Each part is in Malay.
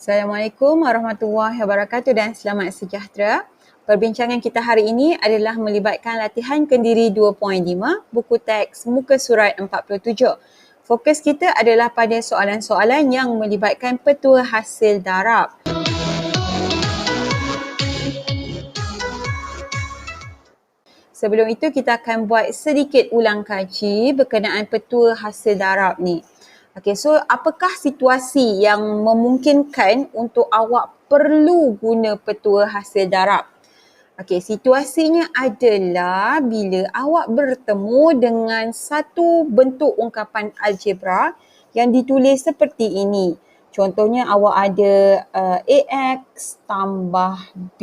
Assalamualaikum warahmatullahi wabarakatuh dan selamat sejahtera. Perbincangan kita hari ini adalah melibatkan latihan Kendiri 2.5, buku teks muka surat 47. Fokus kita adalah pada soalan-soalan yang melibatkan petua hasil darab. Sebelum itu kita akan buat sedikit ulang kaji berkenaan petua hasil darab ni. Okey, so apakah situasi yang memungkinkan untuk awak perlu guna petua hasil darab? Okey, situasinya adalah bila awak bertemu dengan satu bentuk ungkapan algebra yang ditulis seperti ini. Contohnya awak ada AX tambah B,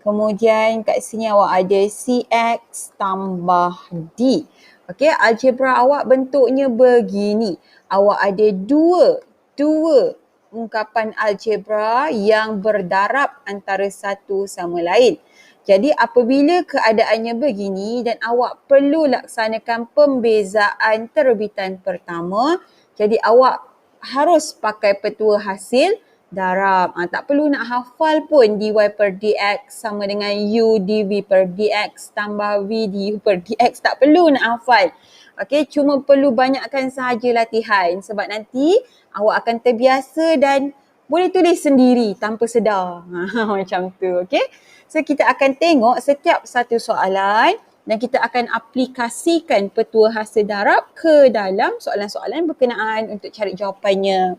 kemudian kat sini awak ada CX tambah D. Okey, algebra awak bentuknya begini. Awak ada dua ungkapan algebra yang berdarab antara satu sama lain. Jadi apabila keadaannya begini dan awak perlu laksanakan pembezaan terbitan pertama, jadi awak harus pakai petua hasil darab. Tak perlu nak hafal pun dy per dx sama dengan u dv per dx tambah v du per dx. Tak perlu nak hafal. Okey, cuma perlu banyakkan sahaja latihan sebab nanti awak akan terbiasa dan boleh tulis sendiri tanpa sedar. Macam tu, okey. So kita akan tengok setiap satu soalan dan kita akan aplikasikan petua hasil darab ke dalam soalan-soalan berkenaan untuk cari jawapannya.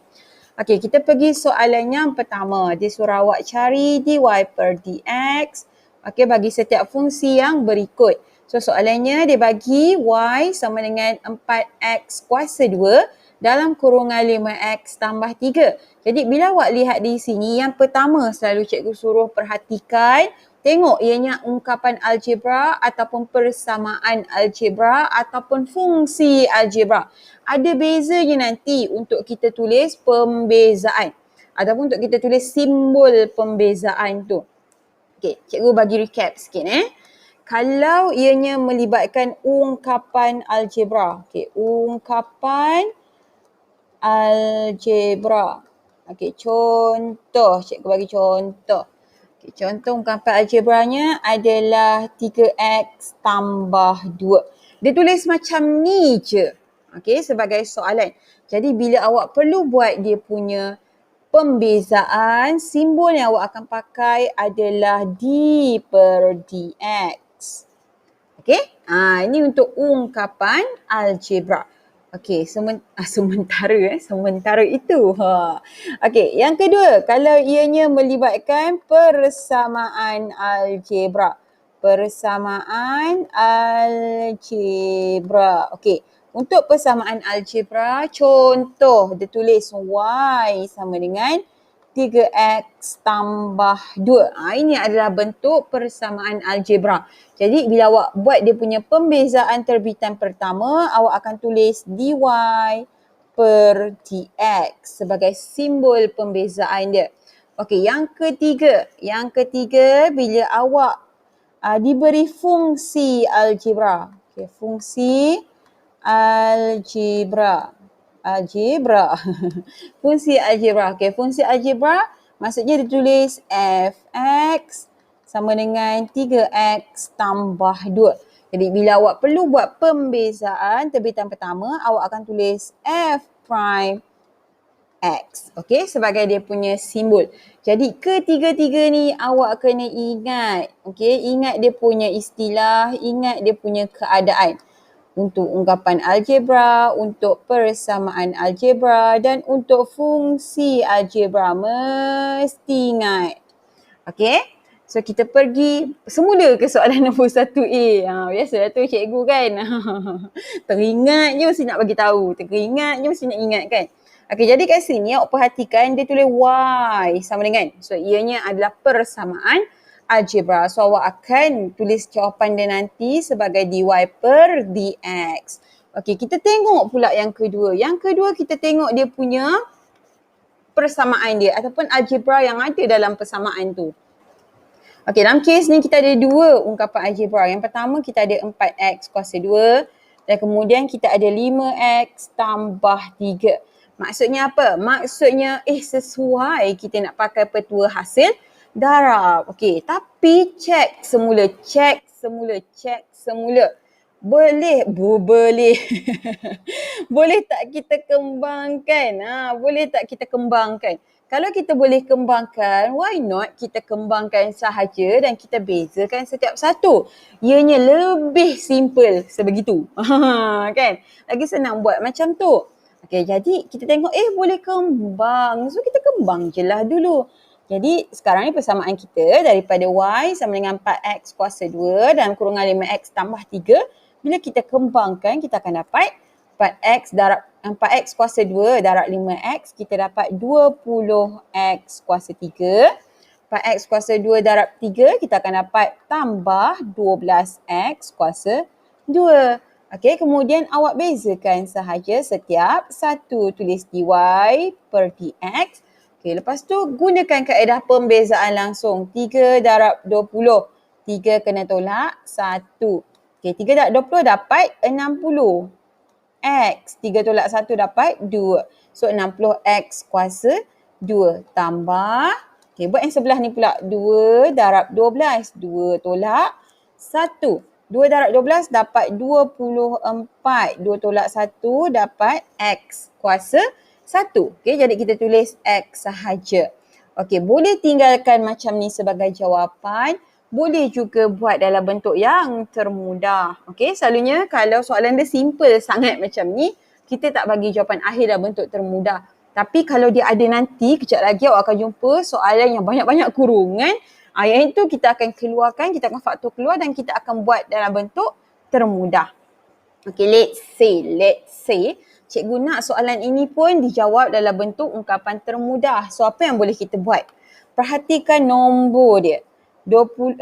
Okey, kita pergi soalan yang pertama. Dia suruh awak cari dy per dx. Okey, bagi setiap fungsi yang berikut. So soalannya dia bagi y sama dengan 4x kuasa 2 dalam kurungan 5x tambah 3. Jadi bila awak lihat di sini, yang pertama selalu cikgu suruh perhatikan, tengok ianya ungkapan algebra ataupun persamaan algebra ataupun fungsi algebra. Ada bezanya nanti untuk kita tulis pembezaan ataupun untuk kita tulis simbol pembezaan tu. Okey, cikgu bagi recap sikit Kalau ianya melibatkan ungkapan algebra. Okey, ungkapan algebra. Okey, contoh. Cikgu bagi contoh. Okey, contoh ungkapan algebranya adalah 3x tambah 2. Dia tulis macam ni je. Okey, sebagai soalan. Jadi bila awak perlu buat dia punya pembezaan, simbol yang awak akan pakai adalah d per dx. Okey, ini untuk ungkapan algebra. Okey, sementara itu. Okey, yang kedua, kalau ianya melibatkan persamaan algebra. Persamaan algebra. Okey, untuk persamaan algebra, contoh dia tulis y sama dengan 3x tambah 2. Ini adalah bentuk persamaan algebra. Jadi bila awak buat dia punya pembezaan terbitan pertama, awak akan tulis dy per dx sebagai simbol pembezaan dia. Okey, yang ketiga. Yang ketiga bila awak diberi fungsi algebra. Okey, fungsi algebra. Fungsi algebra. Okey, fungsi algebra maksudnya ditulis fx sama dengan 3x tambah 2. Jadi bila awak perlu buat pembezaan terbitan pertama, awak akan tulis f prime x. Okey, sebagai dia punya simbol. Jadi ketiga-tiga ni awak kena ingat. Okey, ingat dia punya istilah, ingat dia punya keadaan. Untuk ungkapan algebra, untuk persamaan algebra dan untuk fungsi algebra mesti ingat. Okey? So kita pergi semula ke soalan nombor 1A. Biasalah tu cikgu kan. Teringat je mesti nak bagi tahu. Teringat je mesti nak ingat kan. Okey, jadi kat sini awak perhatikan dia tulis y sama dengan. So ianya adalah persamaan algebra. So awak akan tulis jawapan dia nanti sebagai dy per dx. Okey, kita tengok pula yang kedua. Yang kedua kita tengok dia punya persamaan dia ataupun algebra yang ada dalam persamaan tu. Okey, dalam kes ni kita ada dua ungkapan algebra. Yang pertama kita ada 4x kuasa 2 dan kemudian kita ada 5x tambah 3. Maksudnya apa? Maksudnya sesuai kita nak pakai petua hasil darab. Okey, tapi cek semula. Boleh, boleh. Boleh tak kita kembangkan? Boleh tak kita kembangkan? Kalau kita boleh kembangkan, why not kita kembangkan sahaja dan kita bezakan setiap satu. Ianya lebih simple sebegitu. Kan? Lagi senang buat macam tu. Okay, jadi kita tengok boleh kembang. So kita kembang je lah dulu. Jadi sekarang ni persamaan kita daripada Y sama dengan 4X kuasa 2 dalam kurungan 5X tambah 3. Bila kita kembangkan kita akan dapat 4X kuasa 2 darab 5X, kita dapat 20X kuasa 3. 4X kuasa 2 darab 3, kita akan dapat tambah 12X kuasa 2. Okey, kemudian awak bezakan sahaja setiap satu. Tulis dy per dx. Okey, lepas tu gunakan kaedah pembezaan langsung. 3 darab 20. 3 kena tolak 1. Okey, 3 darab 20 dapat 60. X. 3 tolak 1 dapat 2. So 60X kuasa 2 tambah. Okay, buat yang sebelah ni pula. 2 darab 12. 2 tolak 1. 2 darab 12 dapat 24. 2 tolak 1 dapat X kuasa 1. Okay, jadi kita tulis X sahaja. Okay, boleh tinggalkan macam ni sebagai jawapan. Boleh juga buat dalam bentuk yang termudah. Okey, selalunya kalau soalan dia simple sangat macam ni, kita tak bagi jawapan akhir dalam bentuk termudah. Tapi kalau dia ada nanti, kejap lagi awak akan jumpa soalan yang banyak-banyak kurungan. Yang itu kita akan keluarkan, kita akan faktor keluar dan kita akan buat dalam bentuk termudah. Okey, let's say, cikgu nak soalan ini pun dijawab dalam bentuk ungkapan termudah. So, apa yang boleh kita buat? Perhatikan nombor dia. 60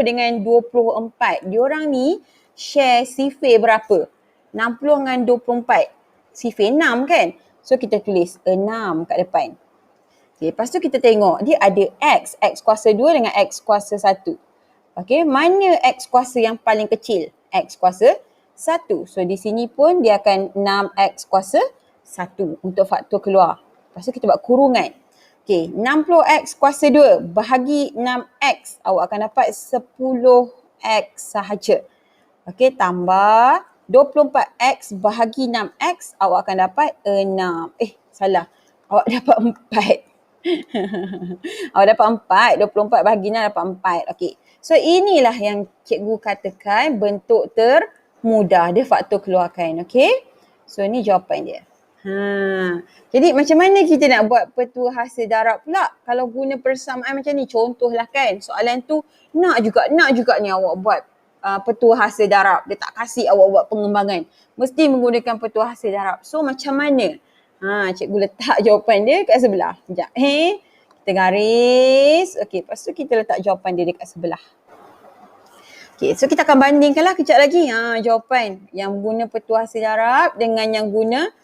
dengan 24. Diorang ni share sifir berapa? 60 dengan 24. Sifir 6 kan? So kita tulis 6 kat depan. Okay, lepas tu kita tengok dia ada X. X kuasa 2 dengan X kuasa 1. Okay, mana X kuasa yang paling kecil? X kuasa 1. So di sini pun dia akan 6X kuasa 1 untuk faktor keluar. Lepas tu kita buat kurungan. Okay, 60X kuasa 2 bahagi 6X. Awak akan dapat 10X sahaja. Okay, tambah 24X bahagi 6X. Awak akan dapat 6. Salah. Awak dapat 4. Awak dapat 4. 24 bahagi 6 dapat 4. Okay. So, inilah yang cikgu katakan bentuk termudah. Dia faktor keluarkan. Okay. So, ini jawapan dia. Jadi macam mana kita nak buat petua hasil darab pula kalau guna persamaan macam ni? Contohlah kan, soalan tu nak juga ni awak buat petua hasil darab. Dia tak kasih awak buat pengembangan. Mesti menggunakan petua hasil darab. So macam mana? Cikgu letak jawapan dia kat sebelah. Sekejap. Kita garis. Okey, lepas tu kita letak jawapan dia dekat sebelah. Okay, so kita akan bandingkanlah kejap lagi jawapan yang guna petua hasil darab dengan yang guna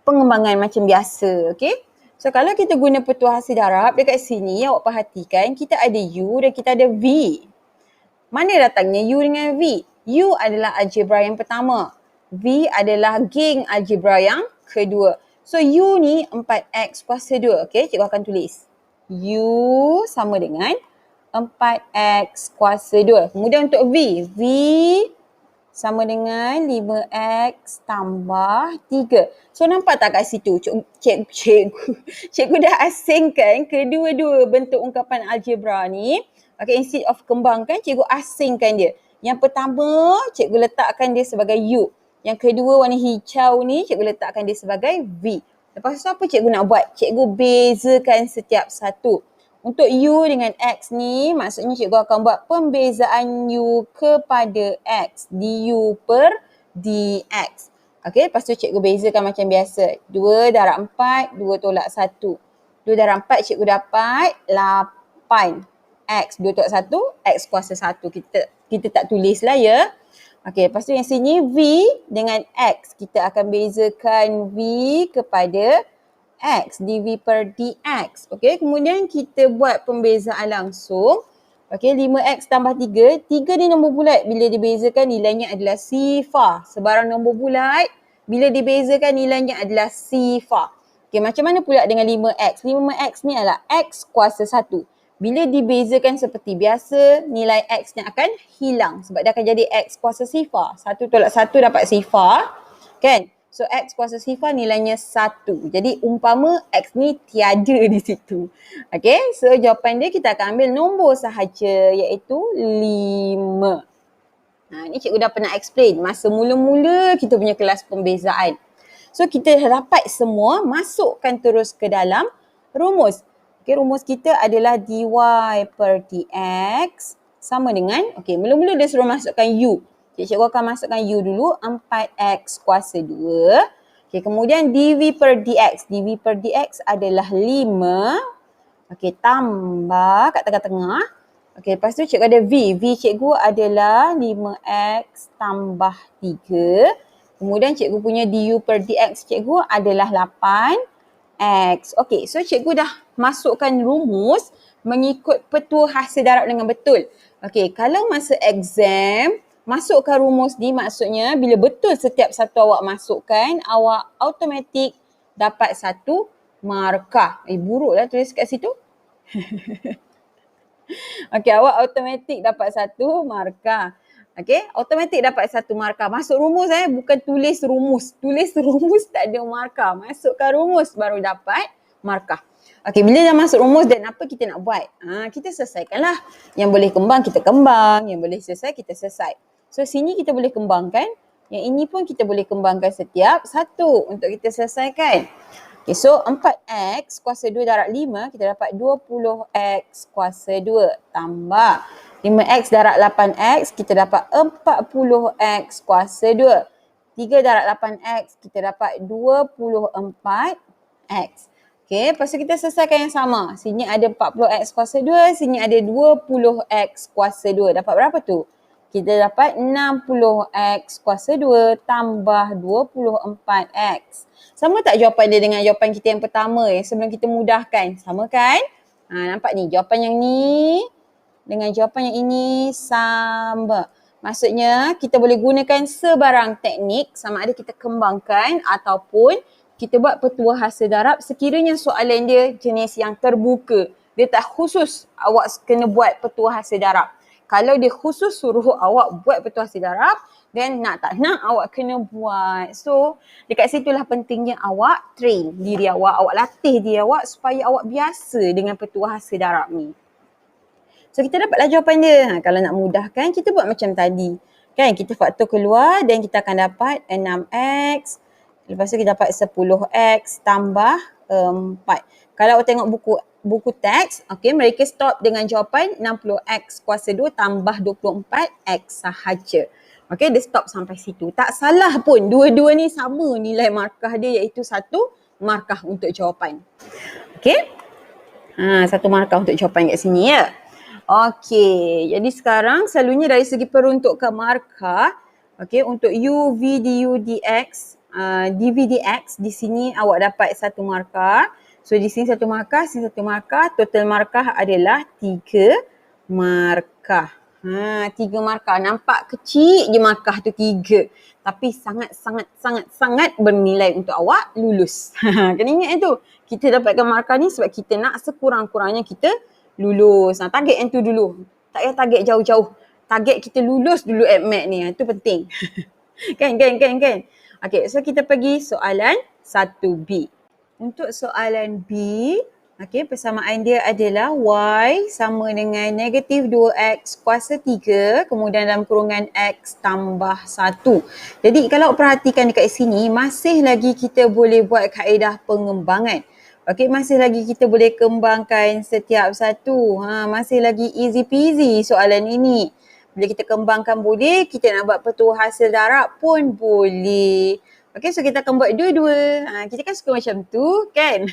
pengembangan macam biasa. Okay. So kalau kita guna petua hasil darab dekat sini awak perhatikan kita ada U dan kita ada V. Mana datangnya U dengan V? U adalah algebra yang pertama. V adalah geng algebra yang kedua. So U ni 4X kuasa 2. Okay, cikgu akan tulis. U sama dengan 4X kuasa 2. Kemudian untuk V. V sama dengan 5X tambah 3. So nampak tak kat situ? Cikgu dah asingkan kedua-dua bentuk ungkapan algebra ni. Okay, instead of kembangkan, cikgu asingkan dia. Yang pertama, cikgu letakkan dia sebagai U. Yang kedua warna hijau ni, cikgu letakkan dia sebagai V. Lepas tu apa cikgu nak buat? Cikgu bezakan setiap satu. Untuk U dengan X ni, maksudnya cikgu akan buat pembezaan U kepada X. Du per dx. Okay, lepas tu cikgu bezakan macam biasa. 2 darab 4, 2 tolak 1. 2 darab 4 cikgu dapat 8. X, 2 tolak 1, X kuasa 1. Kita tak tulis lah ya. Okay, lepas tu yang sini V dengan X. Kita akan bezakan V kepada X, dv per dx. Okay, kemudian kita buat pembezaan langsung. Okay, 5X tambah 3. 3 ni nombor bulat. Bila dibezakan nilainya adalah sifar. Sebarang nombor bulat bila dibezakan nilainya adalah sifar. Okay, macam mana pula dengan 5x? 5x ni adalah x kuasa 1. Bila dibezakan seperti biasa, nilai x ni akan hilang sebab dia akan jadi x kuasa sifar. 1 tolak 1 dapat sifar, kan? So x kuasa sifar nilainya 1. Jadi umpama x ni tiada di situ. Okay, so jawapan dia kita akan ambil nombor sahaja iaitu 5. Ni cikgu dah pernah explain masa mula-mula kita punya kelas pembezaan. So kita dah dapat semua, masukkan terus ke dalam rumus. Okay, rumus kita adalah dy per dx sama dengan, okay, mula-mula dia suruh masukkan u. Cikgu akan masukkan u dulu, 4x kuasa 2. Okay, kemudian dv per dx. dv per dx adalah 5. Okay, tambah kat tengah-tengah. Okay, lepas tu cikgu ada v. V cikgu adalah 5x tambah 3. Kemudian cikgu punya du per dx cikgu adalah 8x. Okay, so cikgu dah masukkan rumus mengikut petua hasil darab dengan betul. Okay, kalau masa exam, masukkan rumus ni maksudnya bila betul setiap satu awak masukkan, awak automatik dapat 1 markah. Buruklah tulis kat situ. Okay, awak automatik dapat 1 markah. Okay, automatik dapat 1 markah. Masuk rumus bukan tulis rumus. Tulis rumus tak ada markah. Masukkan rumus baru dapat markah. Okay, bila dah masuk rumus dan apa kita nak buat? Kita selesaikanlah. Yang boleh kembang kita kembang. Yang boleh selesai kita selesai. So sini kita boleh kembangkan. Yang ini pun kita boleh kembangkan setiap satu untuk kita selesaikan. Okay, so 4x kuasa 2 darab 5, kita dapat 20x kuasa 2 tambah 5x darab 8x, kita dapat 40x kuasa 2. 3 darab 8x, kita dapat 24x. Okay, lepas tu kita selesaikan yang sama. Sini ada 40x kuasa 2, sini ada 20x kuasa 2. Dapat berapa tu? Kita dapat 60x kuasa 2 tambah 24x. Sama tak jawapan dia dengan jawapan kita yang pertama sebelum kita mudahkan? Sama kan? Nampak ni jawapan yang ni dengan jawapan yang ini sama. Maksudnya kita boleh gunakan sebarang teknik sama ada kita kembangkan ataupun kita buat petua hasil darab sekiranya soalan dia jenis yang terbuka. Dia tak khusus awak kena buat petua hasil darab. Kalau dia khusus suruh awak buat petua hasil darab, then nak tak nak awak kena buat. So dekat situlah pentingnya awak train diri awak latih diri awak supaya awak biasa dengan petua hasil darab ni. So kita dapatlah jawapan dia. Kalau nak mudahkan kita buat macam tadi. Kan kita faktor keluar dan kita akan dapat 6x. Lepas tu kita dapat 10x tambah 4. Kalau awak tengok buku teks, okay, mereka stop dengan jawapan 60x kuasa 2 tambah 24x sahaja. Okay, dia stop sampai situ. Tak salah pun, dua-dua ni sama nilai markah dia iaitu 1 markah untuk jawapan. Okay, 1 markah untuk jawapan kat sini ya. Okay, jadi sekarang selalunya dari segi peruntukan markah, okay, untuk u, v, du, dx, dv, dx, di sini awak dapat 1 markah. So di sini 1 markah, sini 1 markah, total markah adalah 3 markah. 3 markah. Nampak kecil je markah tu 3. Tapi sangat bernilai untuk awak lulus. Kena ingat itu. Kita dapatkan markah ni sebab kita nak sekurang-kurangnya kita lulus. Target yang tu dulu. Tak payah target jauh-jauh. Target kita lulus dulu AdMed ni. Itu penting. Kan. Okay, so kita pergi soalan 1B. Untuk soalan B, okay, persamaan dia adalah y sama dengan negatif 2x kuasa 3 kemudian dalam kurungan x tambah 1. Jadi kalau perhatikan dekat sini, masih lagi kita boleh buat kaedah pengembangan. Okay, masih lagi kita boleh kembangkan setiap satu. Masih lagi easy peasy soalan ini. Bila kita kembangkan boleh, kita nak buat petua hasil darab pun boleh. Okay, so kita akan buat dua-dua. Kita kan suka macam tu kan?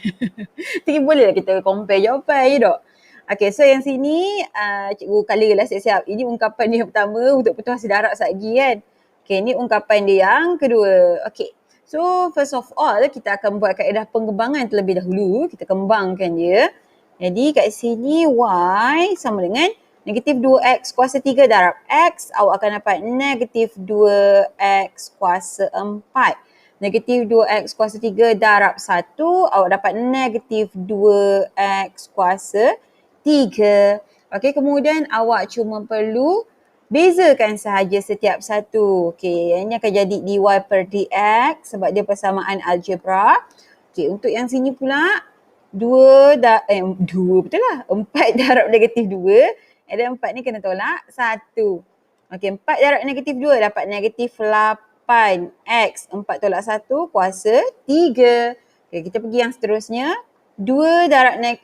Jadi bolehlah kita compare jawapan je tak? Okay, so yang sini cikgu colour lah siap-siap. Ini ungkapan dia yang pertama untuk petua hasil darab lagi kan? Okay, ni ungkapan dia yang kedua. Okay, so first of all kita akan buat kaedah pengembangan terlebih dahulu. Kita kembangkan dia. Jadi kat sini y sama dengan negatif 2x kuasa 3 darab x. Awak akan dapat negatif 2x kuasa 4. Negatif 2x kuasa 3 darab 1, awak dapat negatif 2x kuasa 3. Okey, kemudian awak cuma perlu bezakan sahaja setiap satu. Okey, yang ini akan jadi dy per dx sebab dia persamaan algebra. Okey, untuk yang sini pula 2 betul lah. 4 darab negatif 2. Dan 4 ni kena tolak 1. Okey, 4 darab negatif 2 dapat negatif 8x. 4 tolak 1 kuasa 3. Okey, kita pergi yang seterusnya. 2 darab 3.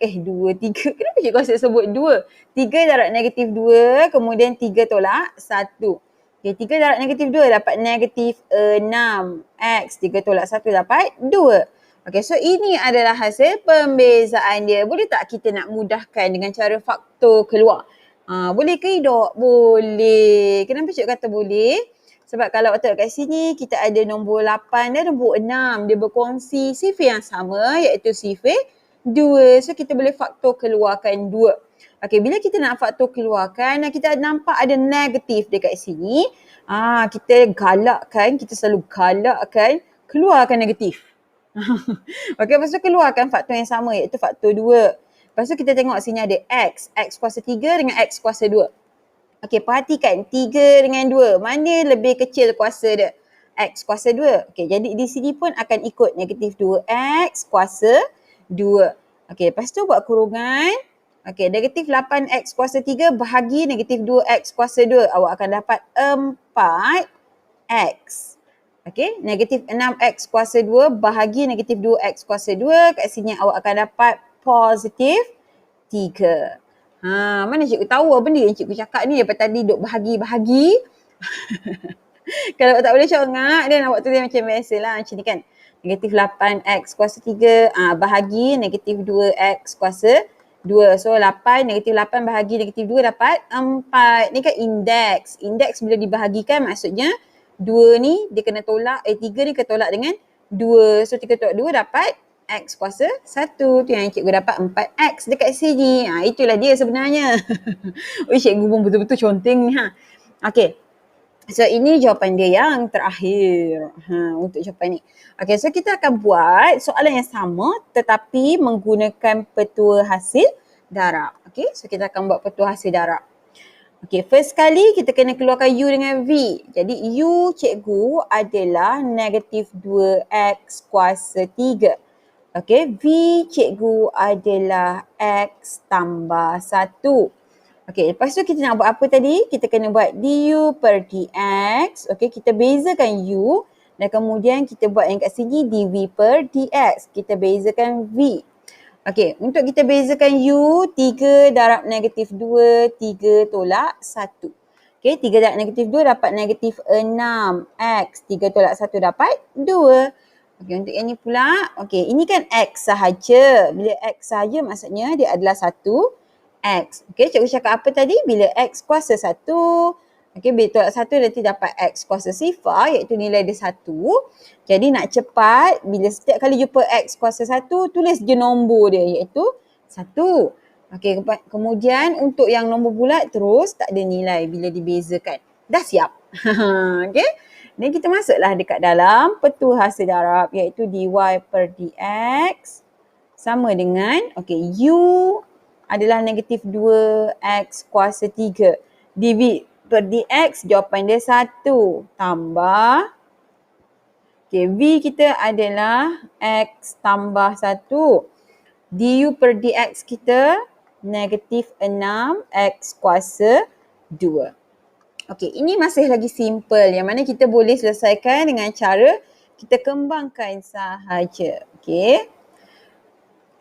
Kenapa cikgu asyik sebut 2? 3 darab negatif 2, kemudian 3 tolak 1. Okey, 3 darab negatif 2 dapat negatif 6x. 3 tolak 1 dapat 2. Okey, so ini adalah hasil pembezaan dia. Boleh tak kita nak mudahkan dengan cara faktor keluar? Boleh ke Idok? Boleh. Kenapa cikgu kata boleh? Sebab kalau tengok kat sini, kita ada nombor 8 dan nombor 6. Dia berkongsi sifar yang sama, iaitu sifar 2. So, kita boleh faktor keluarkan 2. Okey, bila kita nak faktor keluarkan, kita nampak ada negatif dekat sini. Kita galakkan, kita selalu galakkan keluarkan negatif. Okey, lepas tu keluarkan faktor yang sama, iaitu faktor 2. Lepas tu kita tengok sini ada x. X kuasa 3 dengan x kuasa 2. Okey, perhatikan 3 dengan 2. Mana lebih kecil kuasa dia? X kuasa 2. Okey, jadi di sini pun akan ikut negatif 2x kuasa 2. Okey, lepas tu buat kurungan. Okey, negatif 8x kuasa 3 bahagi negatif 2x kuasa 2. Awak akan dapat 4x. Okey, negatif 6x kuasa 2 bahagi negatif 2x kuasa 2. Kat sini awak akan dapat positif 3. Mana cikgu tahu apa benda yang cikgu cakap ni daripada tadi duk bahagi-bahagi. Kalau tak boleh congak dan awak tulis macam biasalah macam ni kan. Negatif 8x kuasa 3 bahagi negatif 2x kuasa 2. So 8, negatif 8 bahagi negatif 2 dapat 4. Ni kan indeks. Indeks bila dibahagikan maksudnya 2 ni dia kena tolak, 3 ni kena tolak dengan 2. So 3 tolak 2 dapat x kuasa 1. Tu yang cikgu dapat 4x dekat sini. Itulah dia sebenarnya. Cikgu pun betul-betul conteng ni. Okey. So ini jawapan dia yang terakhir. Untuk jawapan ni. Okey, so kita akan buat soalan yang sama tetapi menggunakan petua hasil darab. Okey, so kita akan buat petua hasil darab. Okey, first kali kita kena keluarkan U dengan V. Jadi U cikgu adalah negatif 2x kuasa 3. Okey, V cikgu adalah x tambah 1. Okey, lepas tu kita nak buat apa tadi? Kita kena buat du per dx. Okey, kita bezakan U dan kemudian kita buat yang kat sini dv per dx. Kita bezakan V. Okey, untuk kita bezakan U, 3 darab negatif 2, 3 tolak 1. Okey, 3 darab negatif 2 dapat negatif 6x. 3 tolak 1 dapat 2. Okey, untuk yang ni pula, okey, ini kan x sahaja. Bila x sahaja maksudnya dia adalah 1x. Okey, cikgu cakap apa tadi? Bila x kuasa 1, okey, bila tolak 1 nanti dapat x kuasa sifar iaitu nilai dia 1. Jadi nak cepat, bila setiap kali jumpa x kuasa 1, tulis je nombor dia iaitu 1. Okey, kemudian untuk yang nombor bulat terus tak ada nilai bila dibezakan. Dah siap. Okey. Dan kita masuklah dekat dalam petua hasil darab iaitu dy per dx sama dengan, okey, U adalah negatif 2x kuasa 3. dv per dx jawapan dia 1 tambah, okey, V kita adalah x tambah 1. du per dx kita negatif 6x kuasa 2. Okey, ini masih lagi simple yang mana kita boleh selesaikan dengan cara kita kembangkan sahaja. Okey.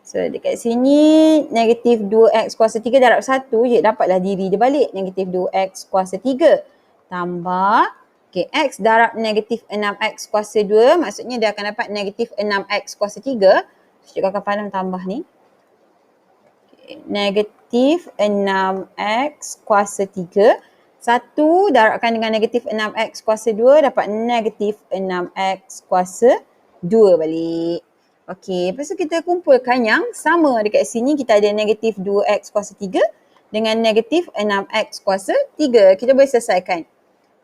So dekat sini negatif 2x kuasa 3 darab 1, je dapatlah diri dia balik. Negatif 2x kuasa 3 tambah, okey, x darab negatif 6x kuasa 2 maksudnya dia akan dapat negatif 6x kuasa 3. So, cikgu akan pandang tambah ni. Okay. Negatif 6x kuasa 3. 1 darabkan dengan negatif 6x kuasa 2 dapat negatif 6x kuasa 2 balik. Okey, lepas tu kita kumpulkan yang sama dekat sini. Kita ada negatif 2x kuasa 3 dengan negatif 6x kuasa 3. Kita boleh selesaikan.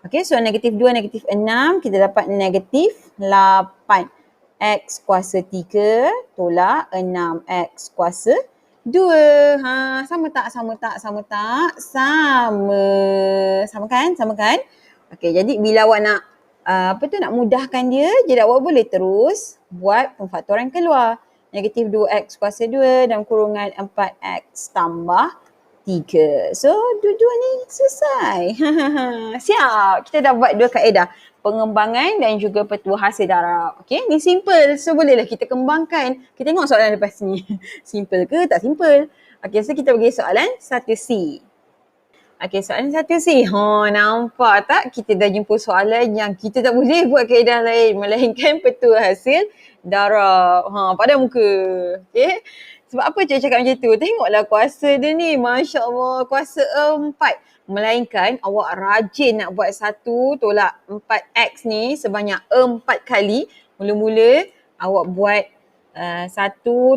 Okay, so negatif 2, negatif 6, kita dapat negatif 8. X kuasa 3 tolak 6X kuasa 2. Sama tak? Sama tak? Sama tak? Sama. Sama kan? Sama kan? Okay, jadi bila awak nak nak mudahkan dia, jadi awak boleh terus buat pemfaktoran keluar. Negatif 2X kuasa 2 dan kurungan 4X tambah 3. So, dua-dua ni selesai. Siap. Kita dah buat dua kaedah. Pengembangan dan juga petua hasil darab. Okay, ni simple. So, bolehlah kita kembangkan. Kita tengok soalan lepas ni. Simple ke tak simple? Okay, so kita pergi soalan 1C. Okay, soalan 1C. Nampak tak? Kita dah jumpa soalan yang kita tak boleh buat kaedah lain. Melainkan petua hasil darab. Pada muka. Okay. Sebab apa saya cakap macam tu? Tengoklah kuasa dia ni. Masya Allah. Kuasa 4. Melainkan awak rajin nak buat 1 tolak 4X ni sebanyak 4 kali. Mula-mula awak buat 1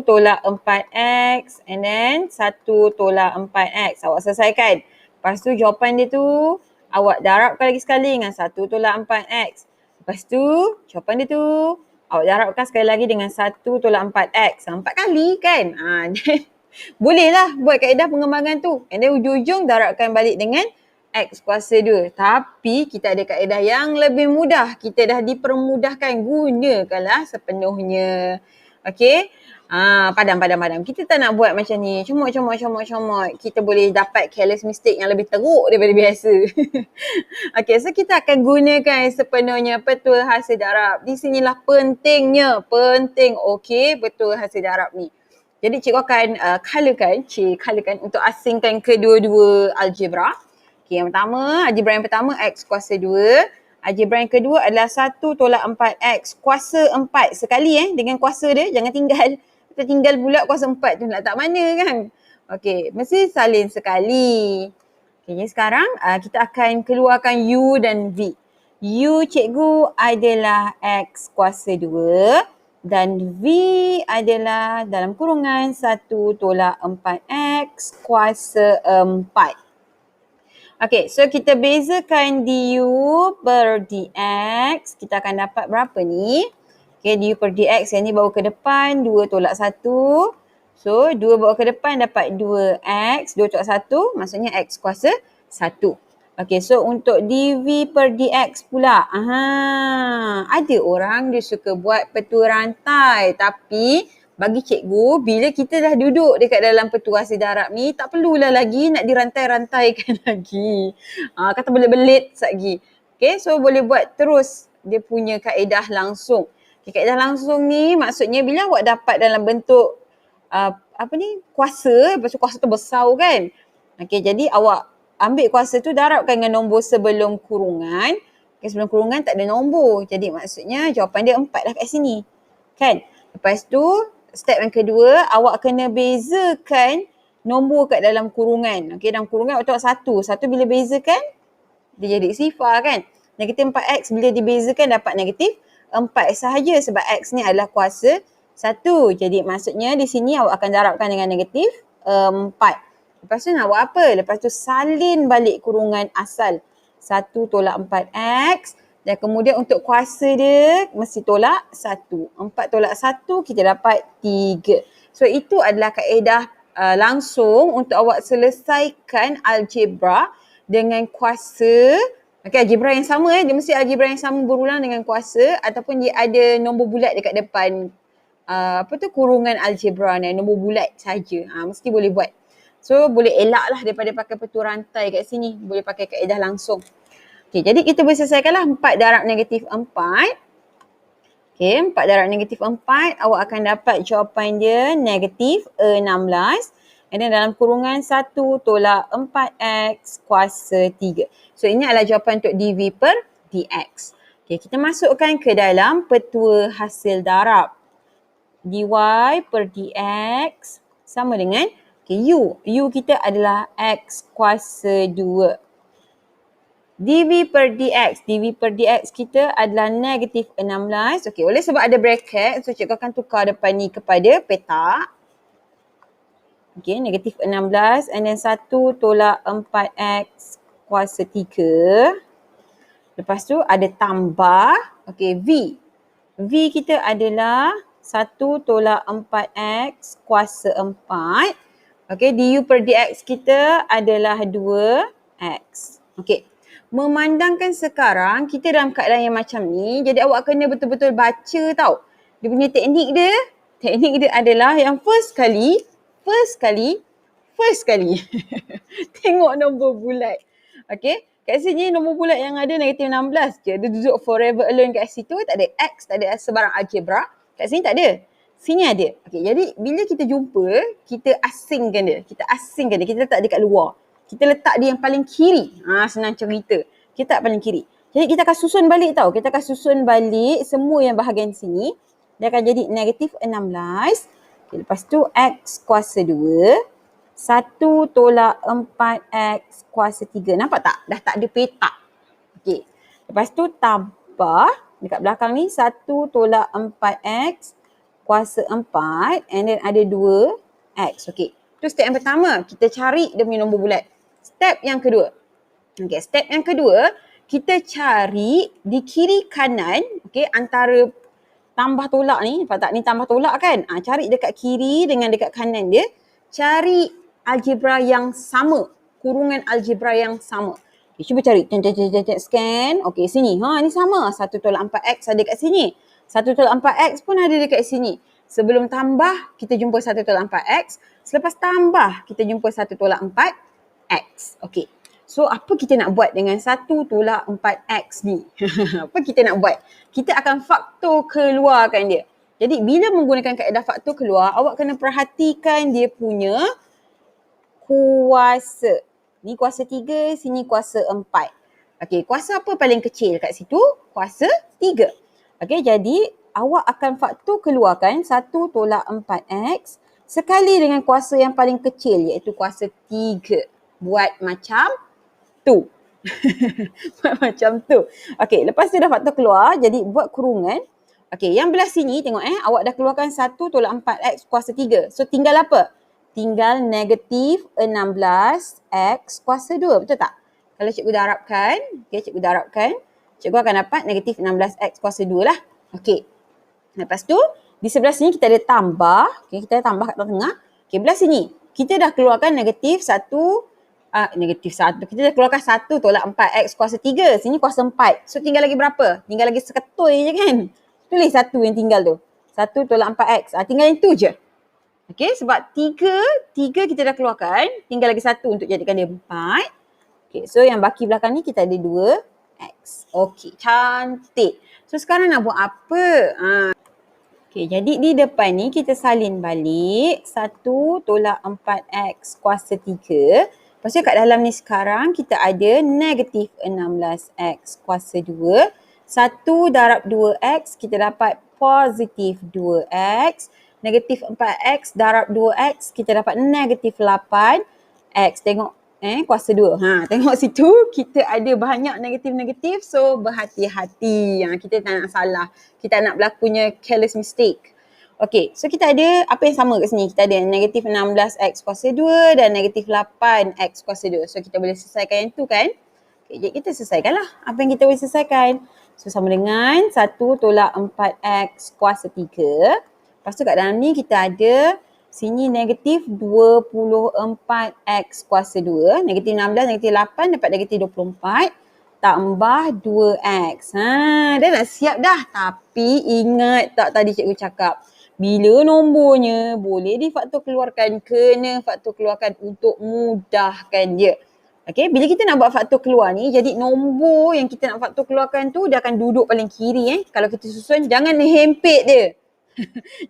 tolak 4X and then 1 tolak 4X. Awak selesaikan. Lepas tu jawapan dia tu awak darabkan lagi sekali dengan 1 tolak 4X. Lepas tu jawapan dia tu awak darabkan sekali lagi dengan 1 tolak 4X. 4 kali kan? Bolehlah buat kaedah pengembangan tu. And then ujung-ujung darabkan balik dengan X kuasa 2. Tapi kita ada kaedah yang lebih mudah. Kita dah dipermudahkan. Gunakanlah sepenuhnya. Okay? Padam. Kita tak nak buat macam ni. Comot. Kita boleh dapat careless mistake yang lebih teruk daripada biasa. Okay, so kita akan gunakan sepenuhnya petua hasil darab. Di sinilah pentingnya. Okay, petua hasil darab ni. Jadi cikgu akan colourkan untuk asingkan kedua-dua algebra. Okay, yang pertama, algebra yang pertama X kuasa 2. Algebra yang kedua adalah 1 tolak 4X kuasa 4. Sekali dengan kuasa dia, jangan tinggal. Kita tinggal pula kuasa 4 tu nak letak mana kan. Okay, mesti salin sekali. Okay, jadi sekarang kita akan keluarkan U dan V. U cikgu adalah X kuasa 2 dan V adalah dalam kurungan 1 tolak 4X kuasa 4. Okay, so kita bezakan du per dx. Kita akan dapat berapa ni? Okay, du per dx yang ni bawa ke depan 2 tolak 1. So, 2 bawa ke depan dapat 2x. 2 tolak 1 maksudnya x kuasa 1. Okay, so untuk dv per dx pula. Ada orang dia suka buat petua rantai. Tapi bagi cikgu, bila kita dah duduk dekat dalam petua hasil darab ni, tak perlulah lagi nak dirantai-rantaikan lagi. Kata belit-belit lagi. Okay, so boleh buat terus dia punya kaedah langsung. Okay, kaedah langsung ni maksudnya bila awak dapat dalam bentuk kuasa, lepas tu kuasa tu besar kan. Okay, jadi awak ambil kuasa tu darabkan dengan nombor sebelum kurungan. Okay, sebelum kurungan tak ada nombor. Jadi maksudnya jawapan dia 4 dah kat sini. Kan? Lepas tu step yang kedua, awak kena bezakan nombor kat dalam kurungan. Okay, dalam kurungan awak tengok 1. 1 bila bezakan, dia jadi sifar kan. Negatif 4x bila dibezakan dapat negatif 4 sahaja sebab x ni adalah kuasa 1. Jadi maksudnya di sini awak akan darabkan dengan negatif 4. Lepas tu nak buat apa? Lepas tu salin balik kurungan asal. 1 tolak 4x. Dan kemudian untuk kuasa dia mesti tolak 1. 4 tolak 1 kita dapat 3. So itu adalah kaedah langsung untuk awak selesaikan algebra dengan kuasa. Okay, algebra yang sama dia mesti algebra yang sama berulang dengan kuasa ataupun dia ada nombor bulat dekat depan kurungan algebra ni, nombor bulat saja. Mesti boleh buat. So boleh elak lah daripada pakai petua rantai kat sini. Boleh pakai kaedah langsung. Okay, jadi kita boleh selesaikanlah 4 darab negatif 4. Okay, 4 darab negatif 4. Awak akan dapat jawapan dia negatif 16. And then dalam kurungan 1 tolak 4x kuasa 3. So ini adalah jawapan untuk dv per dx. Okay, kita masukkan ke dalam petua hasil darab. dy per dx sama dengan U kita adalah x kuasa 2. dv per dx kita adalah negatif 16. Okay, oleh sebab ada bracket, so cikgu akan tukar depan ni kepada petak. Okay, negatif 16 and then 1 tolak 4x kuasa 3. Lepas tu ada tambah, okey, V. V kita adalah 1 tolak 4X kuasa 4. Okey, du per dx kita adalah 2X. Okey. Memandangkan sekarang kita dalam keadaan yang macam ni, jadi awak kena betul-betul baca tau. Dia punya teknik dia adalah yang first kali tengok nombor bulat. Okey, kat sini nombor bulat yang ada negatif 16 je. Dia duduk forever alone kat situ, tak ada X, tak ada sebarang algebra. Kat sini tak ada. Sini ada. Okey, jadi bila kita jumpa, kita asingkan dia. Kita letak dia kat luar. Kita letak dia yang paling kiri. Senang cerita. Kita tak paling kiri. Jadi kita akan susun balik tau. Kita akan susun balik semua yang bahagian sini. Dia akan jadi negatif 16. Okay, lepas tu X kuasa 2. 1 tolak 4X kuasa 3. Nampak tak? Dah tak ada petak. Okey. Lepas tu tambah. Dekat belakang ni 1 tolak 4X kuasa 4. And then ada 2X. Okey. Itu step yang pertama. Kita cari dia punya nombor bulat. Step yang kedua. Okey, step yang kedua, kita cari di kiri kanan, okey, antara tambah tolak ni, nampak tak? Ni tambah tolak kan? Cari dekat kiri dengan dekat kanan dia, cari algebra yang sama, kurungan algebra yang sama. Okay, cuba cari, scan. Okey, sini. Ni sama. 1 tolak 4X ada kat sini. 1 tolak 4X pun ada dekat sini. Sebelum tambah, kita jumpa 1 tolak 4X. Selepas tambah, kita jumpa 1 tolak 4X. Okey. So, apa kita nak buat dengan 1 tolak 4X ni? Apa kita nak buat? Kita akan faktor keluarkan dia. Jadi, bila menggunakan kaedah faktor keluar, awak kena perhatikan dia punya kuasa. Ni kuasa 3, sini kuasa 4. Okey, kuasa apa paling kecil kat situ? Kuasa 3. Okey, jadi awak akan faktor keluarkan 1 tolak 4X sekali dengan kuasa yang paling kecil iaitu kuasa 3. Buat macam tu. Buat macam tu. Okey, lepas tu dah faktor keluar, jadi buat kurungan. Okey, yang belah sini tengok awak dah keluarkan 1 tolak 4X kuasa 3. So tinggal apa? Tinggal negatif 16X kuasa 2. Betul tak? Kalau cikgu darabkan, cikgu akan dapat negatif 16X kuasa 2 lah. Okey. Lepas tu, di sebelah sini kita ada tambah. Okey, kita tambah kat tengah. Okey, belah sini kita dah keluarkan negatif 1. Kita dah keluarkan 1 tolak 4X kuasa 3. Sini kuasa 4. So tinggal lagi berapa? Tinggal lagi seketui je kan? Tulis 1 yang tinggal tu. 1 tolak 4X. Tinggal yang tu je. Okey, sebab 3 kita dah keluarkan. Tinggal lagi 1 untuk jadikan dia 4. Okey, so yang baki belakang ni kita ada 2X. Okey, cantik. So sekarang nak buat apa? Okey, jadi di depan ni kita salin balik 1 tolak 4X kuasa 3. Lepas tu kat dalam ni sekarang kita ada negatif 16X kuasa 2. 1 darab 2X kita dapat positif 2X. Negatif 4X darab 2X kita dapat negatif 8X. Tengok kuasa 2. Tengok situ kita ada banyak negatif-negatif. So berhati-hati. Kita tak nak salah. Kita nak berlakunya careless mistake. Okey, so kita ada apa yang sama kat sini? Kita ada negatif 16X kuasa 2 dan negatif 8X kuasa 2. So kita boleh selesaikan yang tu kan? Okay, jadi kita selesaikanlah apa yang kita boleh selesaikan. So sama dengan 1 tolak 4X kuasa 3. Lepas tu kat dalam ni kita ada sini negatif 24X kuasa 2. Negatif 16, negatif 8 dapat negatif 24. Tambah 2X. Dah nak siap dah. Tapi ingat tak tadi cikgu cakap. Bila nombornya boleh difaktor keluarkan, kena faktor keluarkan untuk mudahkan dia. Okay, bila kita nak buat faktor keluar ni, jadi nombor yang kita nak faktor keluarkan tu dia akan duduk paling kiri. Kalau kita susun, jangan hempit dia.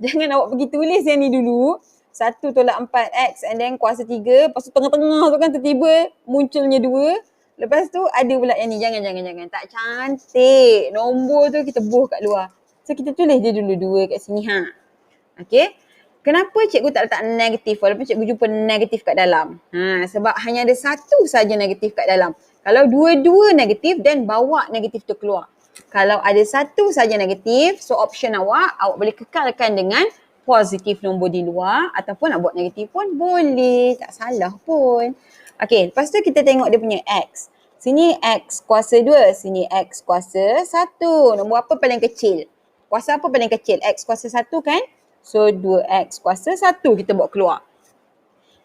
Jangan awak pergi tulis yang ni dulu. 1 tolak 4X and then kuasa 3. Lepas tu tengah-tengah tu kan tiba-tiba munculnya 2. Lepas tu ada pula yang ni. Jangan. Tak cantik. Nombor tu kita buh kat luar. So kita tulis je dulu 2 kat sini. Okay. Kenapa cikgu tak letak negatif walaupun cikgu jumpa negatif kat dalam? Sebab hanya ada satu saja negatif kat dalam. Kalau dua-dua negatif, then bawa negatif tu keluar. Kalau ada satu saja negatif, so option awak boleh kekalkan dengan positif nombor di luar ataupun nak buat negatif pun boleh. Tak salah pun. Okay, lepas tu kita tengok dia punya X. Sini X kuasa 2, sini X kuasa 1. Nombor apa paling kecil? Kuasa apa paling kecil? X kuasa 1 kan? So 2X kuasa 1 kita bawa keluar.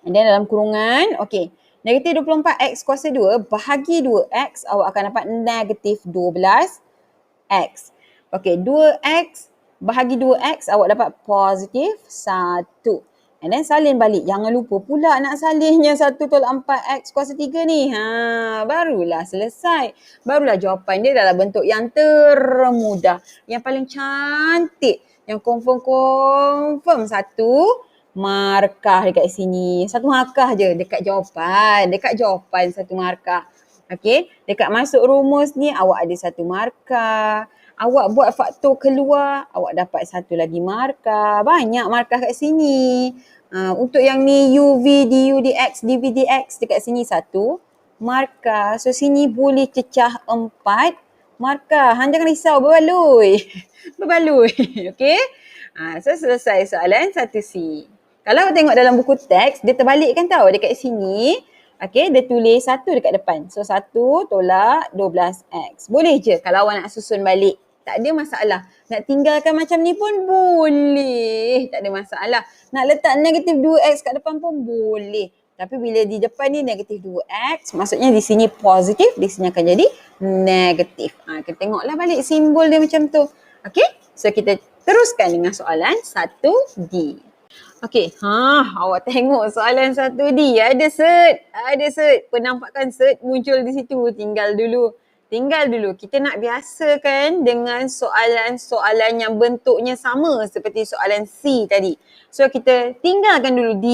And then dalam kurungan, okay. Negatif 24X kuasa 2 bahagi 2X, awak akan dapat negatif 12X. Okay, 2X bahagi 2X, awak dapat positif 1. And then salin balik. Jangan lupa pula nak salin yang 1 tolak 4X kuasa 3 ni. Barulah selesai. Barulah jawapan dia dalam bentuk yang termudah. Yang paling cantik. Yang confirm 1 markah dekat sini. 1 markah je dekat jawapan. Dekat jawapan 1 markah. Okey, dekat masuk rumus ni awak ada 1 markah. Awak buat faktor keluar, awak dapat 1 lagi markah. Banyak markah kat sini. Untuk yang ni UV, DU, DX, DV, DX dekat sini 1 markah. So sini boleh cecah 4 markah. Hang jangan risau, berbaloi. Berbaloi. Okey. So selesai soalan 1C. Kalau tengok dalam buku teks, dia terbalikkan tau dekat sini. Okay, dia tulis 1 dekat depan. So 1 tolak 12X. Boleh je kalau awak nak susun balik. Tak ada masalah. Nak tinggalkan macam ni pun boleh. Tak ada masalah. Nak letak negatif 2X kat depan pun boleh. Tapi bila di depan ni negatif 2X, maksudnya di sini positif, di sini akan jadi negatif. Kita tengoklah balik simbol dia macam tu. Okay, so kita teruskan dengan soalan 1D. Okay, awak tengok soalan 1D. Ada cert. Penampakan cert muncul di situ. Tinggal dulu. Kita nak biasakan dengan soalan-soalan yang bentuknya sama seperti soalan C tadi. So kita tinggalkan dulu D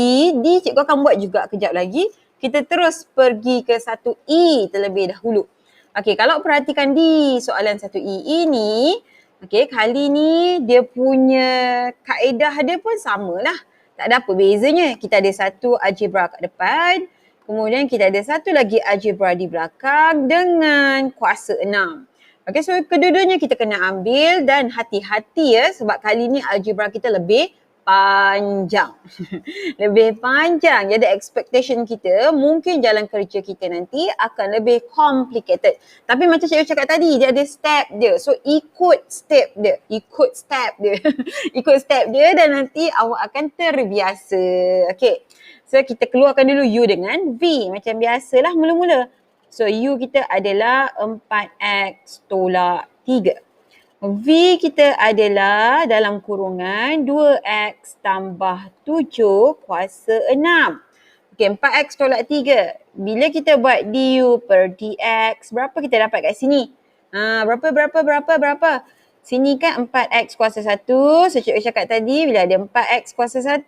cikgu akan buat juga kejap lagi. Kita terus pergi ke 1E terlebih dahulu. Okay, kalau perhatikan di soalan 1E ini, okay, kali ni dia punya kaedah dia pun samalah. Tak ada apa bezanya. Kita ada 1 algebra kat depan. Kemudian kita ada 1 lagi algebra di belakang dengan kuasa 6. Okay, so kedua-duanya kita kena ambil dan hati-hati ya sebab kali ni algebra kita lebih panjang. Lebih panjang. Jadi expectation kita mungkin jalan kerja kita nanti akan lebih complicated. Tapi macam cikgu cakap tadi, dia ada step dia. So ikut step dia. Ikut step dia dan nanti awak akan terbiasa. Okay. So kita keluarkan dulu U dengan V. Macam biasalah mula-mula. So U kita adalah 4X tolak 3. V kita adalah dalam kurungan 2X tambah 7 kuasa 6. Okey, 4X tolak 3. Bila kita buat DU per DX, berapa kita dapat kat sini? Berapa? Sini kan 4X kuasa 1. So cikgu cakap tadi bila ada 4X kuasa 1,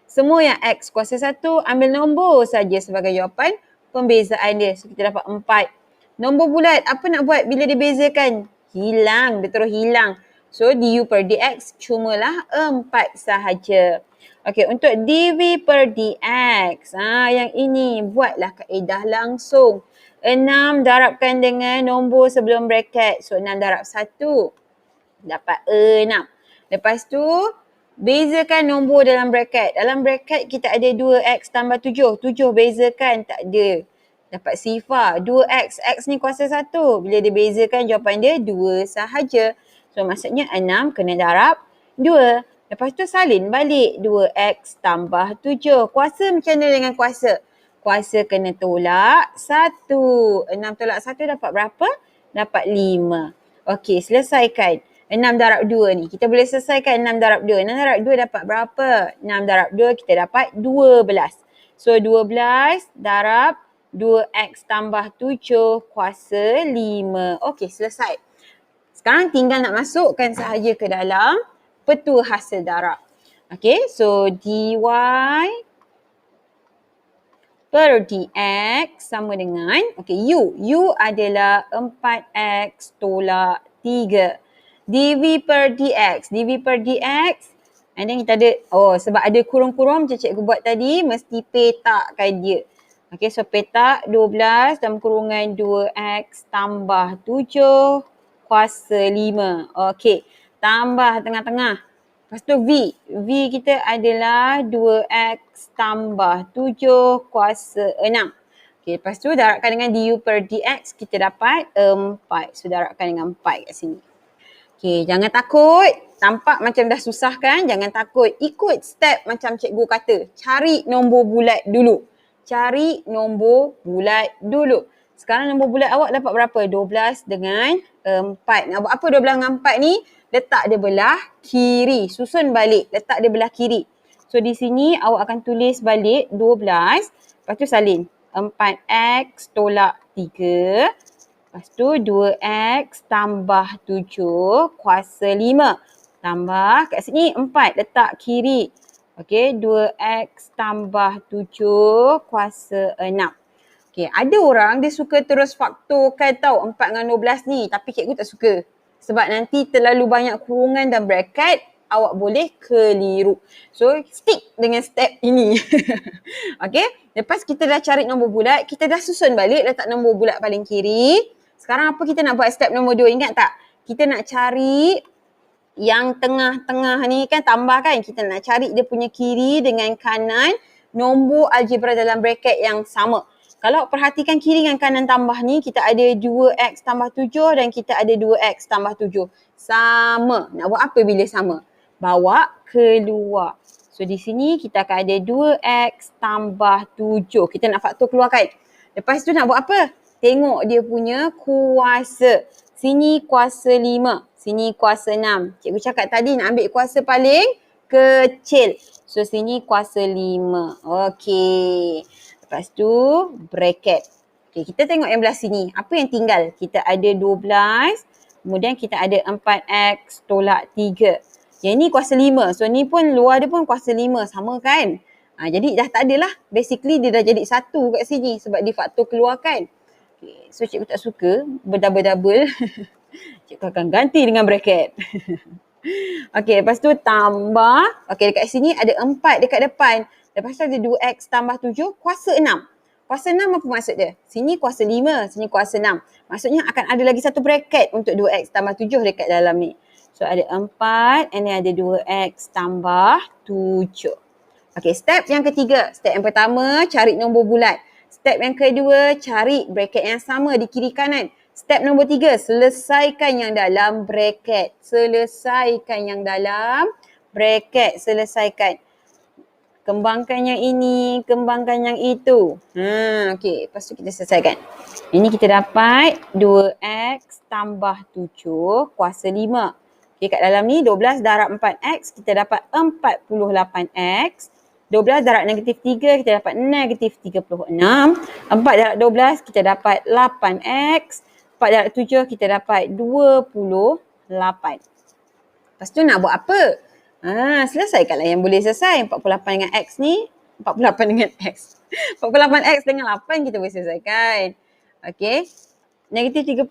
semua yang X kuasa 1 ambil nombor saja sebagai jawapan pembezaan dia. So kita dapat 4. Nombor bulat, apa nak buat bila dibezakan? Hilang, dia terus hilang. So du per dx cumalah 4 sahaja. Okey, untuk dv per dx, yang ini buatlah kaedah langsung. 6 darabkan dengan nombor sebelum bracket. So 6 darab 1 dapat 6. Lepas tu bezakan nombor dalam bracket. Dalam bracket kita ada 2x tambah 7. 7 bezakan, tak ada. Dapat sifar. 2x. X ni kuasa 1. Bila dia bezakan jawapan dia 2 sahaja. So maksudnya 6 kena darab 2. Lepas tu salin balik. 2x tambah 7. Kuasa macam mana dengan kuasa? Kuasa kena tolak 1. 6 tolak 1 dapat berapa? Dapat 5. Okey, selesaikan. 6 darab 2 ni. Kita boleh selesaikan 6 darab 2. 6 darab 2 dapat berapa? 6 darab 2 kita dapat 12. So 12 darab 2x tambah 7 kuasa 5. Okey, selesai. Sekarang tinggal nak masukkan sahaja ke dalam petua hasil darab. Okey, so dy per dx sama dengan, u adalah 4x tolak 3. dv per dx, and then kita ada, sebab ada kurung-kurung macam cikgu buat tadi, mesti petakkan dia. Okay, so petak 12 dalam kurungan 2x tambah 7 kuasa 5. Okay, tambah tengah-tengah. Lepas tu V. V kita adalah 2x tambah 7 kuasa 6. Okay, lepas tu darabkan dengan du per dx, kita dapat 4. So darabkan dengan 4 kat sini. Okay, jangan takut. Tampak macam dah susah kan? Jangan takut. Ikut step macam cikgu kata. Cari nombor bulat dulu. Cari nombor bulat dulu. Sekarang nombor bulat awak dapat berapa? 12 dengan 4. Nak buat apa 12 dengan 4 ni? Letak dia belah kiri. Susun balik. Letak dia belah kiri. So di sini awak akan tulis balik 12. Lepas tu salin. 4x tolak 3. Lepas tu 2x tambah 7 kuasa 5. Tambah kat sini 4. Letak kiri. Okey, 2x tambah 7 kuasa 6. Okey, ada orang dia suka terus faktorkan tau 4 dengan 12 ni. Tapi cikgu tak suka. Sebab nanti terlalu banyak kurungan dan bracket, awak boleh keliru. So, stick dengan step ini. Okey, lepas kita dah cari nombor bulat, kita dah susun balik letak nombor bulat paling kiri. Sekarang apa kita nak buat step nombor 2, ingat tak? Kita nak cari yang tengah-tengah ni kan, tambah kan? Kita nak cari dia punya kiri dengan kanan nombor algebra dalam bracket yang sama. Kalau perhatikan kiri dengan kanan tambah ni, kita ada 2x tambah 7 dan kita ada 2x tambah 7. Sama. Nak buat apa bila sama? Bawa keluar. So di sini kita akan ada 2x tambah 7. Kita nak faktor keluarkan. Lepas tu nak buat apa? Tengok dia punya kuasa. Sini kuasa 5. Sini kuasa 6. Cikgu cakap tadi nak ambil kuasa paling kecil. So sini kuasa 5. Okey. Lepas tu bracket. Okey, kita tengok yang belah sini. Apa yang tinggal? Kita ada 12. Kemudian kita ada 4x tolak 3. Yang ni kuasa 5. So ni pun luar dia pun kuasa 5. Sama kan? Jadi dah tak adalah. Basically dia dah jadi 1 kat sini sebab dia faktor keluarkan. Okay. So cikgu tak suka berdouble-double. Cikgu akan ganti dengan bracket. Okey, lepas tu tambah. Okey, dekat sini ada 4 dekat depan. Lepas tu ada 2x tambah 7 kuasa 6. Kuasa 6 apa maksud dia? Sini kuasa 5, sini kuasa 6. Maksudnya akan ada lagi satu bracket untuk 2x tambah 7 dekat dalam ni. So ada 4 and then ada 2x tambah 7. Okey, step yang ketiga. Step yang pertama, cari nombor bulat. Step yang kedua, cari bracket yang sama di kiri kanan. Step nombor 3, selesaikan yang dalam bracket. Selesaikan yang dalam bracket. Selesaikan. Kembangkan yang ini, kembangkan yang itu. Okey, lepas tu kita selesaikan. Ini kita dapat 2x tambah 7 kuasa 5. Okey, kat dalam ni 12 darab 4x, kita dapat 48x. 12 darab negatif 3, kita dapat negatif 36. 4 darab 12, kita dapat 8x. 4 darab 7, kita dapat 28. Lepas tu nak buat apa? Selesaikanlah yang boleh selesai. 48 dengan x ni, 48 dengan x. 48x dengan 8 kita boleh selesaikan. Okey. Negatif 36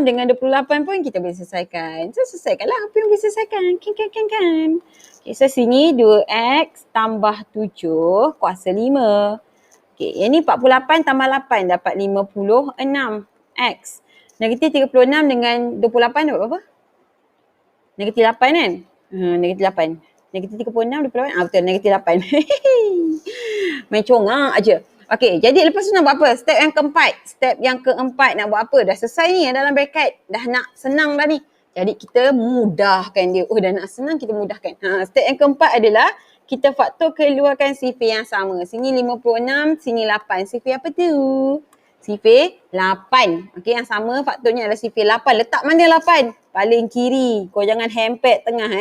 dengan 28 pun kita boleh selesaikan. So selesaikanlah apa yang boleh selesaikan. Kan. Okay, so sini 2x tambah 7 kuasa 5. Okay, yang ni 48 tambah 8 dapat 56x. Negatif 36 dengan 28 dapat berapa? Negatif 8 kan? Negatif 8. Negatif 36, 28. Betul, negatif 8. Main congak aje. Okey, jadi lepas tu nak buat apa? Step yang keempat. Step yang keempat nak buat apa? Dah selesai ni dalam bracket. Dah nak senang dah ni. Jadi kita mudahkan dia. Dah nak senang kita mudahkan. Step yang keempat adalah kita faktor keluarkan sifir yang sama. Sini 56, sini 8. Sifir apa tu? Sifir 8. Okey, yang sama faktornya adalah sifir 8. Letak mana 8? Paling kiri. Kau jangan hempet tengah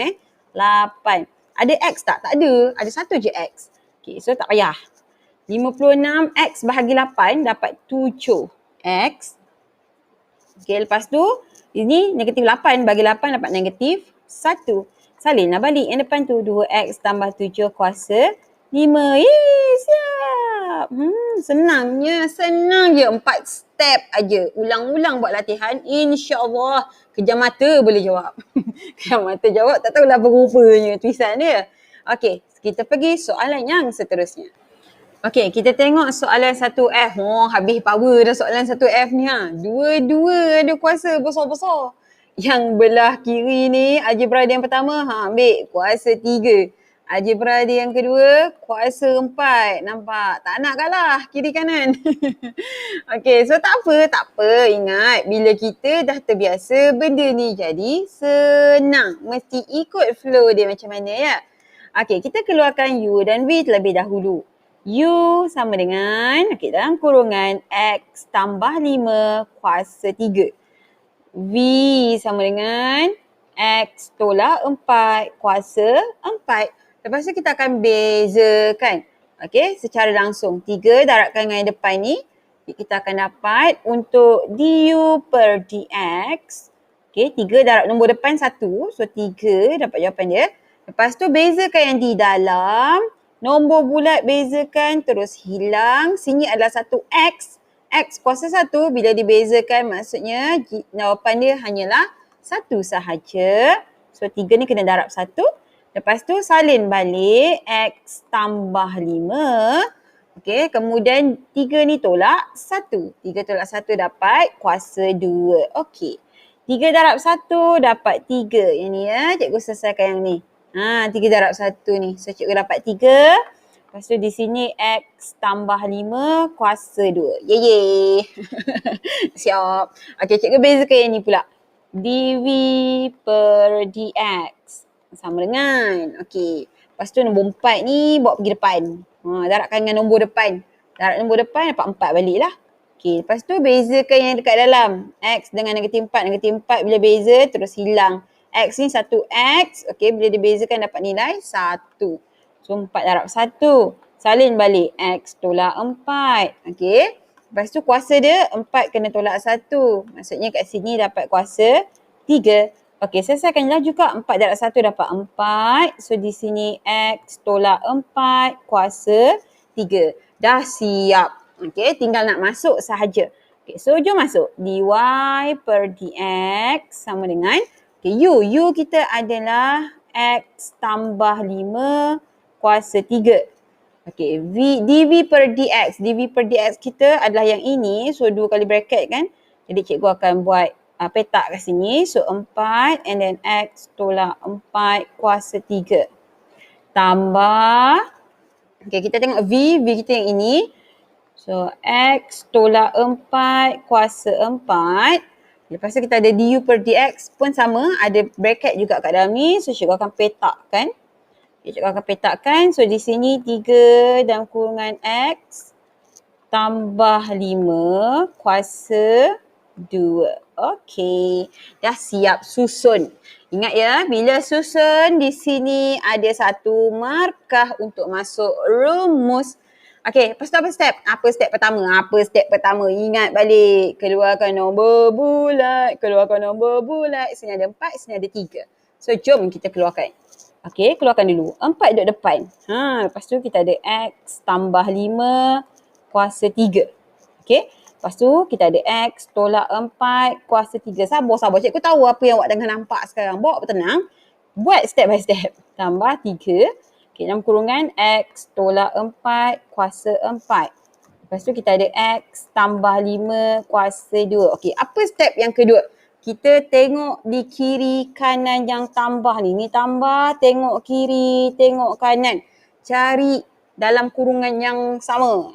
8. Ada x tak? Tak ada. Ada satu je x. Okey, so tak payah. 56x bahagi 8 dapat 7x. Okey, lepas tu ini negatif 8 bagi 8 dapat negatif 1. Salinlah balik yang depan tu. 2x tambah 7 kuasa 5. Siap. Senangnya. Senang je. 4 step aja. Ulang-ulang buat latihan. InsyaAllah kejam mata boleh jawab. Kejam mata jawab tak tahulah apa rupanya tulisan dia. Okey, kita pergi soalan yang seterusnya. Okey, kita tengok soalan 1F. Habis power dah soalan 1F ni Dua-dua ada kuasa besar-besar. Yang belah kiri ni, algebra yang pertama, ambil kuasa 3. Algebra dia yang kedua, kuasa 4. Nampak? Tak nak kalah kiri kanan. Okey, so tak apa. Ingat, bila kita dah terbiasa, benda ni jadi senang. Mesti ikut flow dia macam mana ya. Okey, kita keluarkan U dan V terlebih dahulu. U sama dengan, dalam kurungan X tambah 5 kuasa 3. V sama dengan X tolak 4 kuasa 4. Lepas tu kita akan bezakan. Okey, secara langsung. 3 darabkan dengan yang depan ni. Kita akan dapat untuk du per dx. Okey, 3 darab nombor depan 1. So 3 dapat jawapan dia. Lepas tu bezakan yang di dalam. Nombor bulat bezakan terus hilang. Sini adalah satu X. X kuasa 1 bila dibezakan maksudnya jawapan dia hanyalah 1 sahaja. So 3 ni kena darab 1. Lepas tu salin balik X tambah 5. Okey, kemudian 3 ni tolak 1. 3 tolak 1 dapat kuasa 2. Okey. 3 darab 1 dapat 3. Yang ni ya, cikgu selesaikan yang ni. 3 darab 1 ni. So cikgu dapat 3. Lepas tu di sini X tambah 5 kuasa 2. Yeay. Siap. Okey, cikgu bezakan yang ni pula. dv per dx. Sama dengan. Okey. Lepas tu nombor 4 ni bawa pergi depan. Darabkan dengan nombor depan. Darab nombor depan dapat 4 balik lah. Okey. Lepas tu bezakan yang dekat dalam. X dengan negatif 4. Negatif 4 bila beza terus hilang. X ni 1X. Okey. Bila dibezakan dapat nilai 1. So 4 darab 1. Salin balik. X tolak 4. Okey. Lepas tu kuasa dia 4 kena tolak 1. Maksudnya kat sini dapat kuasa 3. Okey, selesaikanlah juga 4 darab 1 dapat 4. So di sini X tolak 4 kuasa 3. Dah siap. Okey, tinggal nak masuk sahaja. Okey, so jom masuk. dy per dx sama dengan U kita adalah X tambah 5 kuasa 3. Okey, dv per dx. dv per dx kita adalah yang ini. So 2 kali bracket kan. Jadi cikgu akan buat petak kat sini. So 4 and then X tolak 4 kuasa 3. Tambah. Okay, kita tengok V kita yang ini. So X tolak 4 kuasa 4. Lepas tu kita ada du per dx pun sama. Ada bracket juga kat dalam ni. So cikgu akan petakkan. Cikgu akan petakkan. So di sini 3 dalam kurungan X tambah 5 kuasa 2. Okey, dah siap susun. Ingat ya, bila susun di sini ada satu markah untuk masuk rumus. Okey, lepas tu apa step? Apa step pertama? Ingat balik. Keluarkan nombor bulat. Sini ada 4, sini ada 3. So jom kita keluarkan. Okey, keluarkan dulu. 4 duduk depan. Lepas tu kita ada X tambah 5 kuasa 3. Okey. Lepas tu kita ada X tolak 4 kuasa 3. Sabar. Cikgu tahu apa yang awak tengah nampak sekarang. Bawa tenang. Buat step by step. Tambah 3. Okey, dalam kurungan X tolak 4 kuasa 4. Lepas tu kita ada X tambah 5 kuasa 2. Okey, apa step yang kedua? Kita tengok di kiri kanan yang tambah ni. Ni tambah, tengok kiri, tengok kanan. Cari dalam kurungan yang sama.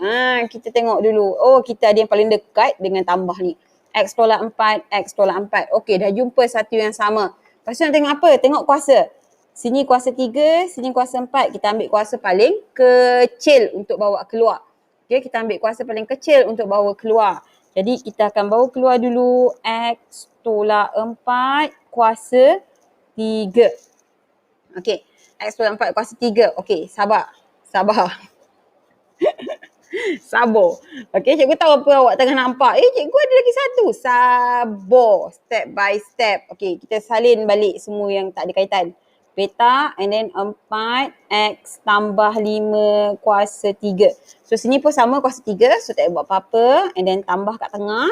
Kita tengok dulu. Oh, kita ada yang paling dekat dengan tambah ni. X tolak 4, X tolak 4. Okey, dah jumpa satu yang sama. Lepas tu nak tengok apa? Tengok kuasa. Sini kuasa 3, sini kuasa 4. Kita ambil kuasa paling kecil untuk bawa keluar. Okey, kita ambil kuasa paling kecil untuk bawa keluar. Jadi kita akan bawa keluar dulu X tolak 4 kuasa 3. Okey, X tolak 4 kuasa 3. Okey, sabar. Sabar. Okey, cikgu tahu apa awak tengah nampak. Cikgu ada lagi satu. Sabar. Step by step. Okey, kita salin balik semua yang tak ada kaitan. Petak and then 4 X tambah 5 kuasa 3. So sini pun sama kuasa 3. So tak payah buat apa-apa. And then tambah kat tengah.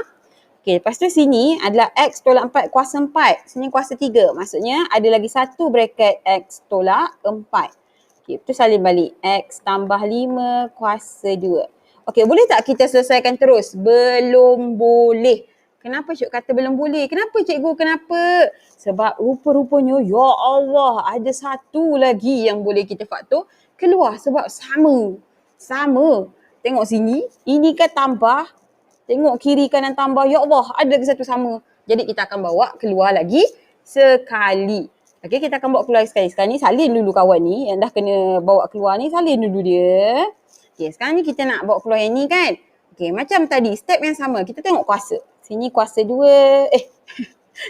Okey, lepas tu sini adalah X tolak 4 kuasa 4. Sini kuasa 3. Maksudnya ada lagi satu bracket X tolak 4. Okey, tu salin balik. X tambah 5 kuasa 2. Okey, boleh tak kita selesaikan terus? Belum boleh. Kenapa Cik kata belum boleh? Kenapa cikgu? Kenapa? Sebab rupa-rupanya, ya Allah, ada satu lagi yang boleh kita faktor keluar sebab sama. Sama. Tengok sini, ini kan tambah. Tengok kiri kanan tambah, ya Allah, ada ke satu sama. Jadi kita akan bawa keluar lagi sekali. Okey, kita akan bawa keluar sekali. Sekarang ni salin dulu kawan ni yang dah kena bawa keluar ni, salin dulu dia. Okey, sekarang ni kita nak bawa keluar yang ni kan. Okey, macam tadi, step yang sama. Kita tengok kuasa. Sini kuasa 2.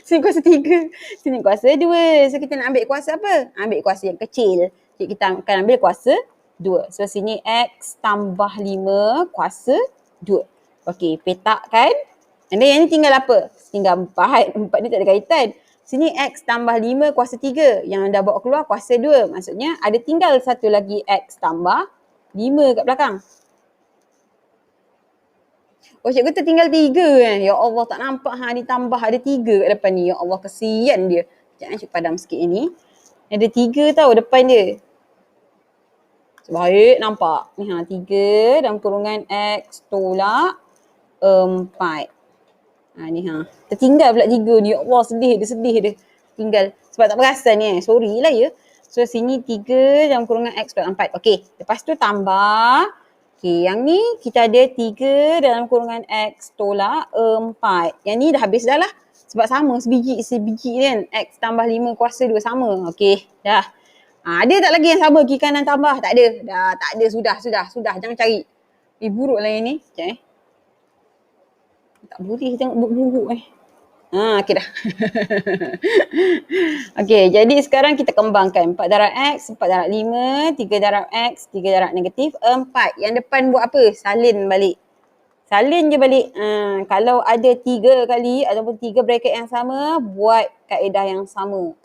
Sini kuasa 3. Sini kuasa 2. So kita nak ambil kuasa apa? Ambil kuasa yang kecil. Jadi kita akan ambil kuasa 2. So sini X tambah 5 kuasa 2. Okey, petakkan. And then yang ni tinggal apa? Tinggal 4. 4 ni tak ada kaitan. Sini X tambah 5 kuasa 3. Yang dah bawa keluar kuasa 2. Maksudnya ada tinggal satu lagi X tambah 5 kat belakang. Oh, cikgu tertinggal 3 kan? Ya Allah, tak nampak ditambah ada 3 kat depan ni. Ya Allah, kesian dia. Sekejap cikgu padam sikit ni. Ada 3 tau depan dia. Baik, nampak. Ni 3 dalam kurungan X tolak 4. Ni tertinggal pula 3 ni. Ya Allah, sedih dia. Tinggal. Sebab tak perasan ni. Sorry lah ya. So sini 3 dalam kurungan X tolak 4. Okey, lepas tu tambah. Okey, yang ni kita ada 3 dalam kurungan X tolak 4. Yang ni dah habis dah lah. Sebab sama sebiji kan. X tambah 5 kuasa 2 sama. Okey, dah. Ada tak lagi yang sama kiri kanan tambah? Tak ada. Dah, tak ada. Sudah. Jangan cari. Buruk lah yang ni. Okay. Tak boleh tengok buruk. Okey dah. Okey, jadi sekarang kita kembangkan. 4 darab X, 4 darab 5, 3 darab X, 3 darab negatif 4. Yang depan buat apa? Salin balik. Salin je balik. Kalau ada 3 kali ataupun 3 bracket yang sama, buat kaedah yang sama.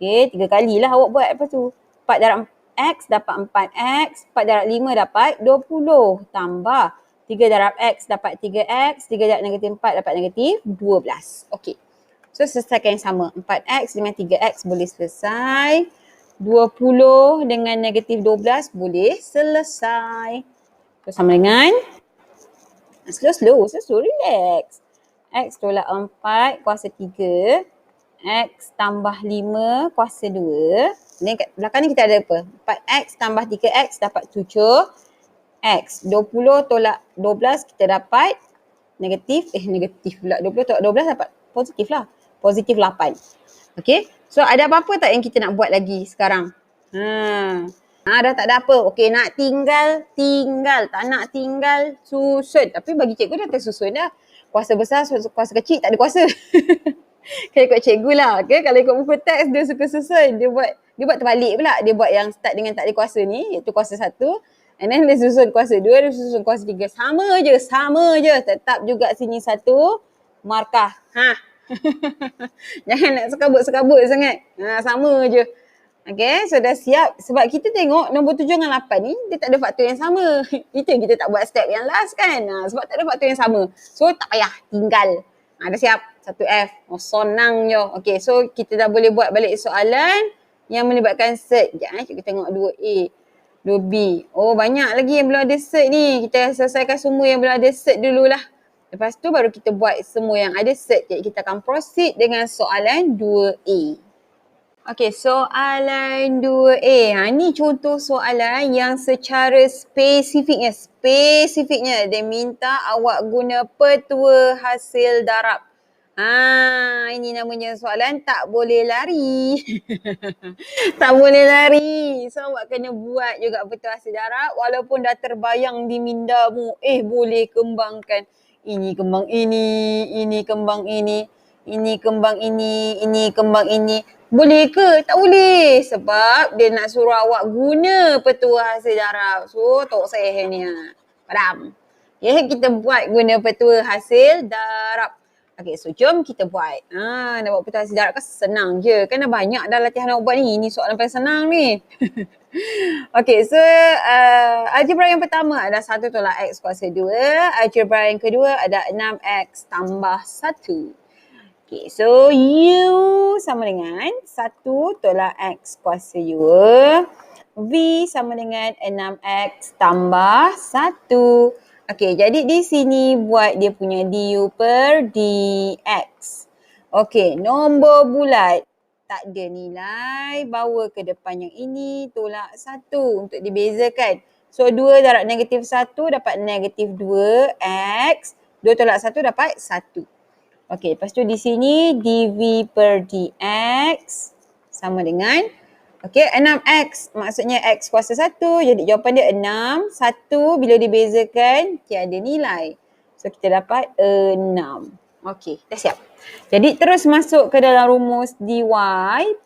Okey, 3 kalilah awak buat lepas tu. 4 darab X dapat 4X, 4 darab 5 dapat 20. Tambah 3 darab X dapat 3X, 3 darab negatif 4 dapat negatif 12. Okey. So selesaikan yang sama. 4X dengan 3X boleh selesai. 20 dengan negatif 12 boleh selesai. So sama dengan slow, relax. X tolak 4 kuasa 3. X tambah 5 kuasa 2. Ni kat belakang ni kita ada apa? 4X tambah 3X dapat 7. X. 20 tolak 12 kita dapat negatif pula. 20 tolak 12 dapat positif lah. Positif 8. Okay. So ada apa-apa tak yang kita nak buat lagi sekarang? Dah tak ada apa. Okay, nak tinggal. Tak nak tinggal, susun. Tapi bagi cikgu dah tersusun dah. Kuasa besar, kuasa kecil tak ada kuasa. Kalau ikut cikgu lah. Okay? Kalau ikut buku teks dia suka susun. Dia buat terbalik pula. Dia buat yang start dengan tak ada kuasa ni, iaitu kuasa 1. And then dia susun kuasa 2, dia susun kuasa 3. Sama je. Tetap juga sini 1 markah. Jangan nak sekabut sangat. Sama je. Okay, so dah siap. Sebab kita tengok nombor 7 dengan 8 ni, dia tak ada faktor yang sama. Itu kita tak buat step yang last kan. Sebab tak ada faktor yang sama. So tak payah tinggal. Dah siap. 1F. Senang je. Okay, so kita dah boleh buat balik soalan yang melibatkan set. Sekejap kita tengok 2A. 2B. Oh, banyak lagi yang belum ada set ni. Kita selesaikan semua yang belum ada set dululah. Lepas tu baru kita buat semua yang ada set. Jadi kita akan proceed dengan soalan 2A. Okay, soalan 2A. Ni contoh soalan yang secara spesifiknya dia minta awak guna petua hasil darab. Ini namanya soalan tak boleh lari. Tak boleh lari. So awak kena buat juga petua hasil darab walaupun dah terbayang di mindamu. Boleh kembangkan. Ini kembang ini kembang ini kembang ini kembang ini. Boleh ke? Tak boleh. Sebab dia nak suruh awak guna petua hasil darab. So tak saya ni. Padam. Okay, kita buat guna petua hasil darab. Okay, so jom kita buat. Nak buat petua hasil darab kan senang je. Kan dah banyak dah latihan awak buat ni. Ini soalan paling senang ni. Okay, so algebra yang pertama ada 1 tolak X kuasa 2. Algebra yang kedua ada 6X tambah 1. Okay, so U sama dengan 1 tolak X kuasa 2. V sama dengan 6X tambah 1. Okey, jadi di sini buat dia punya du per dx. Okey, nombor bulat tak ada nilai, bawa ke depan yang ini, tolak 1 untuk dibezakan. So 2 darab negatif 1 dapat negatif 2x, 2 tolak 1 dapat 1. Okey, lepas tu di sini dv per dx sama dengan, okey, 6x. Maksudnya x kuasa 1. Jadi jawapan dia 6. 1 bila dibezakan tiada nilai. So kita dapat 6. Okey, dah siap. Jadi terus masuk ke dalam rumus dy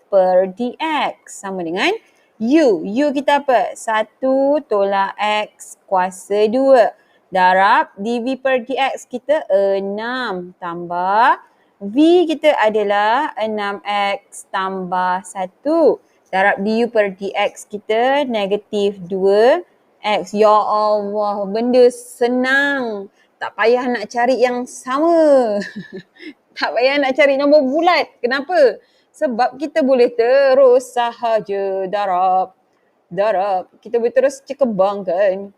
per dx sama dengan u. U kita apa? 1 tolak x kuasa 2 darab dv per dx kita 6 tambah v kita adalah 6x tambah 1 darab du per dx kita negatif 2x. Ya Allah, benda senang. Tak payah nak cari yang sama. Tak payah nak cari nombor bulat. Kenapa? Sebab kita boleh terus sahaja darab. Kita boleh terus kembangkan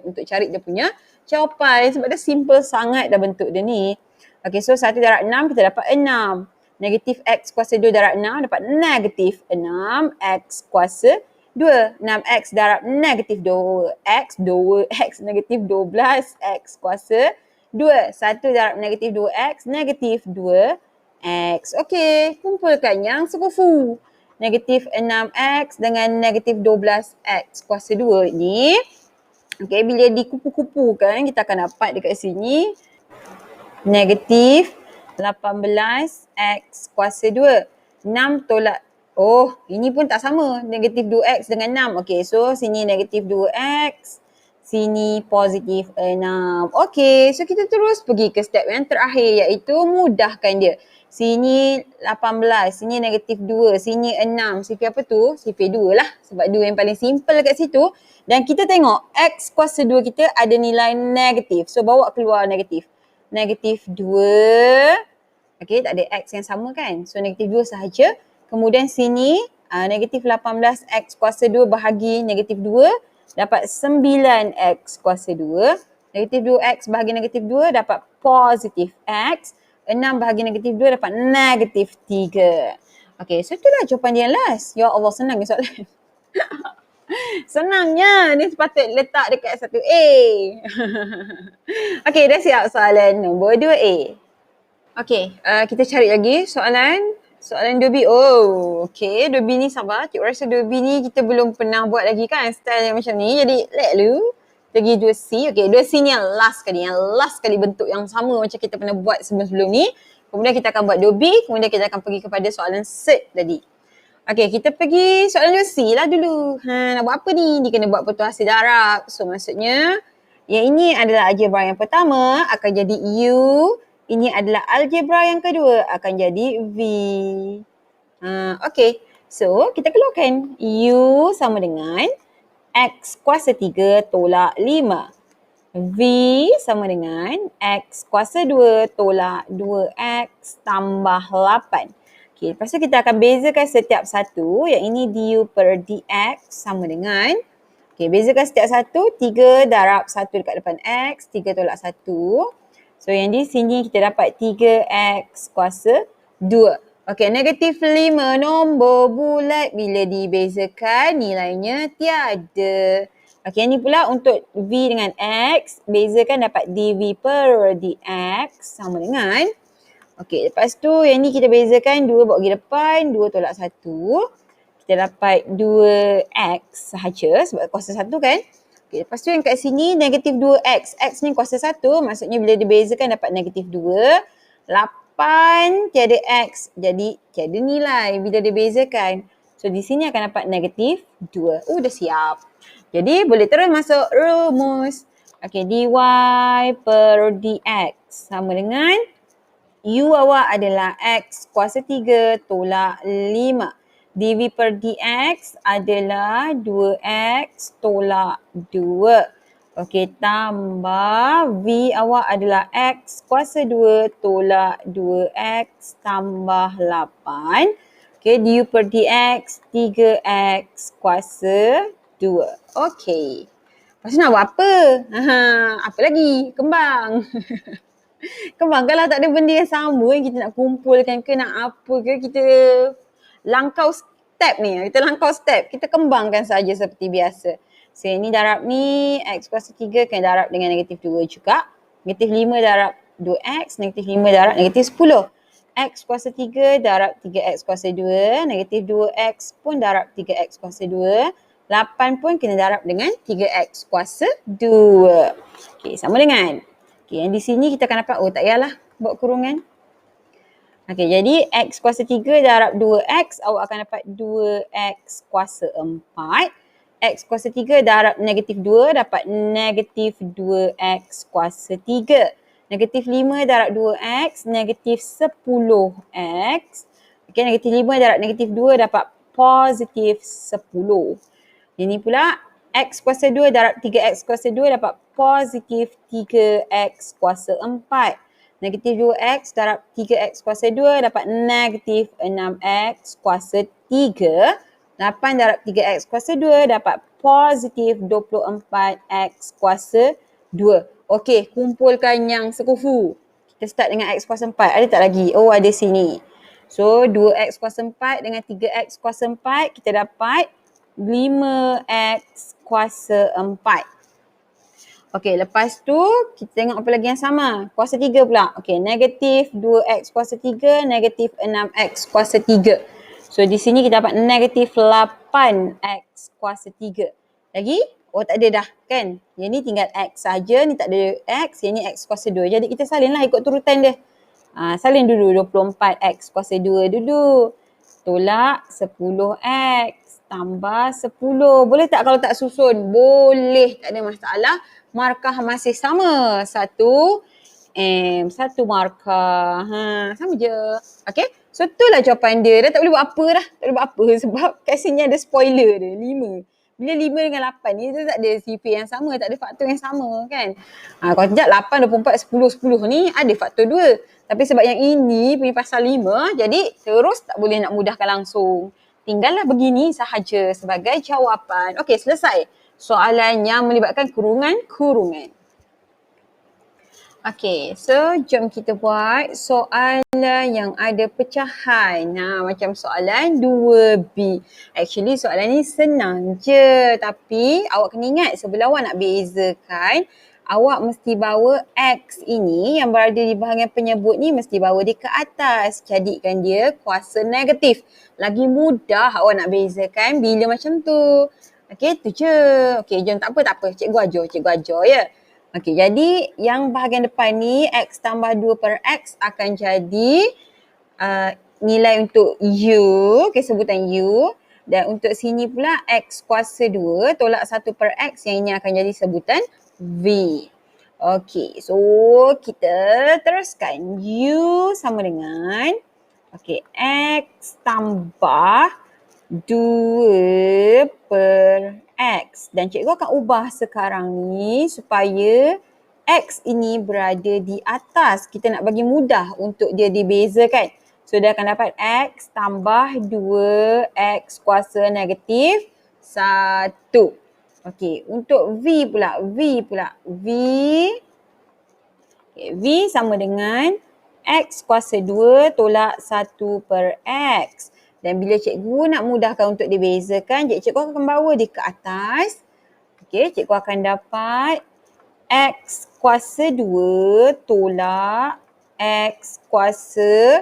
untuk cari dia punya jawapan sebab dia simple sangat dah bentuk dia ni. Okey, so 1 darab 6 kita dapat 6. Negatif x kuasa 2 darab 6 dapat negatif 6x kuasa 2. 6x darab negatif 2x, 2x negatif 12x kuasa 2. 1 darab negatif 2x, negatif 2x. Okey, kumpulkan yang sekufu. Negatif 6x dengan negatif 12x kuasa 2 ni. Okey, bila dikupu-kupukan kita akan dapat dekat sini negatif 18x kuasa 2. 6 tolak, oh ini pun tak sama. Negatif 2x dengan 6. Okey, so sini negatif 2x, sini positif 6. Okey, so kita terus pergi ke step yang terakhir iaitu mudahkan dia. Sini 18, sini negatif 2, sini 6. CP apa tu? CP 2 lah sebab 2 yang paling simple kat situ. Dan kita tengok x kuasa 2 kita ada nilai negatif. So bawa keluar negatif. Negatif 2. Okey, tak ada x yang sama kan? So negatif 2 sahaja. Kemudian sini negatif 18x kuasa 2 bahagi negatif 2 dapat 9x kuasa 2. Negatif 2x bahagi negatif 2 dapat positif x. 6 bahagi negatif 2 dapat negatif 3. Okey, so itulah jawapan dia last. Ya Allah, senang ni soalan. Senangnya, ni sepatut letak dekat 1A. Okey, dah siap soalan nombor 2A. Okey, kita cari lagi soalan 2B. Oh, okey, 2B ni sabar. Cikgu rasa 2B ni kita belum pernah buat lagi kan style yang macam ni. Jadi, let dulu. Lagi 2C. Okey, 2C ni yang last kali bentuk yang sama macam kita pernah buat sebelum-sebelum ni. Kemudian kita akan buat 2B, kemudian kita akan pergi kepada soalan set tadi. Okey, kita pergi soalan 2C lah dulu. Nak buat apa ni? Dia kena buat pertuahan hasil darab. So maksudnya, yang ini adalah algebra yang pertama akan jadi U. Ini adalah algebra yang kedua akan jadi V. Okey, so kita keluarkan U sama dengan X kuasa 3 tolak 5. V sama dengan X kuasa 2 tolak 2X tambah 8. Okay, lepas tu kita akan bezakan setiap satu. Yang ini du per dx sama dengan, okay, bezakan setiap satu. 3 darab 1 dekat depan x, 3 tolak 1. So yang di sini kita dapat 3x kuasa 2. Okay, negatif 5 nombor bulat bila dibezakan nilainya tiada. Okay, ni pula untuk v dengan x, bezakan dapat dv per dx sama dengan, okay, lepas tu yang ni kita bezakan 2 bawa pergi depan, 2 tolak 1. Kita dapat 2x sahaja sebab kuasa 1 kan. Okay, lepas tu yang kat sini negatif 2x. X ni kuasa 1, maksudnya bila dibezakan dapat negatif 2. 8 tiada x, jadi tiada nilai bila dibezakan. So di sini akan dapat negatif 2. Dah siap. Jadi boleh terus masuk rumus. Okay, dy per dx sama dengan u awak adalah x kuasa 3 tolak 5. dv per dx adalah 2x tolak 2. Okey, tambah v awak adalah x kuasa 2 tolak 2x tambah 8. Okey, du per dx 3x kuasa 2. Okey. Lepas tu nak buat apa? Apa lagi? Kembang. Kembang kalau tak ada benda yang sama yang kita nak kumpulkan ke nak apa ke, kita langkau step ni. Kita langkau step. Kita kembangkan saja seperti biasa. So ini darab ni x kuasa 3 kena darab dengan negatif 2 juga. Negatif 5 darab 2x, negatif 5 darab negatif 10. X kuasa 3 darab 3x kuasa 2, negatif 2x pun darab 3x kuasa 2. 8 pun kena darab dengan 3x kuasa 2. Okey, sama dengan. Okey, yang di sini kita akan dapat, tak payahlah buat kurungan. Okey, jadi x kuasa 3 darab 2x, awak akan dapat 2x kuasa 4. X kuasa 3 darab negatif 2 dapat negatif 2x kuasa 3. Negatif 5 darab 2x, negatif 10x. Okey, negatif 5 darab negatif 2 dapat positif 10. Ini pula x kuasa 2 darab 3x kuasa 2 dapat positif 3x kuasa 4. Negatif 2x darab 3x kuasa 2 dapat negatif 6x kuasa 3. 8 darab 3x kuasa 2 dapat positif 24x kuasa 2. Okey, kumpulkan yang sekufu. Kita start dengan x kuasa 4. Ada tak lagi? Oh, ada sini. So, 2x kuasa 4 dengan 3x kuasa 4, kita dapat 5x kuasa 4. Okey, lepas tu kita tengok apa lagi yang sama. Kuasa 3 pula. Okey, negatif 2x kuasa 3, negatif 6x kuasa 3. So di sini kita dapat negatif 8x kuasa 3. Lagi? Oh, tak ada dah kan? Yang ni tinggal x saja, ni tak ada x, yang ni x kuasa 2. Jadi kita salinlah ikut turutan dia. Salin dulu 24x kuasa 2 dulu. Tolak 10x. Tambah 10. Boleh tak kalau tak susun? Boleh, tak ada masalah. Markah masih sama. 1 markah. Sama je. Okay. So itulah jawapan dia. Dah tak boleh buat apa dah. Tak boleh buat apa sebab kat sini ada spoiler dia. 5. Bila 5 dengan 8 ni dia tak ada CP yang sama. Tak ada faktor yang sama kan. Kalau tidak 8, 24, 10 ni ada faktor 2. Tapi sebab yang ini punya pasal 5, jadi terus tak boleh nak mudahkan langsung. Tinggallah begini sahaja sebagai jawapan. Okey, selesai. Soalan yang melibatkan kurungan-kurungan. Okey, so jom kita buat soalan yang ada pecahan. Macam soalan 2B. Actually soalan ni senang je. Tapi awak kena ingat sebelum awak nak bezakan, awak mesti bawa X ini yang berada di bahagian penyebut ni mesti bawa dia ke atas. Jadikan dia kuasa negatif. Lagi mudah awak nak bezakan bila macam tu. Okey, tu je. Okey, jom tak apa. Cikgu ajar ya. Okey, jadi yang bahagian depan ni X tambah 2 per X akan jadi nilai untuk U, okay, sebutan U. Dan untuk sini pula X kuasa 2 tolak 1 per X, yang ini akan jadi sebutan V. Okey, so kita teruskan. U sama dengan X tambah 2 per X. Dan cikgu akan ubah sekarang ni supaya X ini berada di atas. Kita nak bagi mudah untuk dia dibezakan. So dia akan dapat X tambah 2X kuasa negatif 1. Okey, untuk V pula. V sama dengan X kuasa 2 tolak 1 per X. Dan bila cikgu nak mudahkan untuk dibezakan, cikgu akan bawa dia ke atas. Okey, cikgu akan dapat X kuasa 2 tolak X kuasa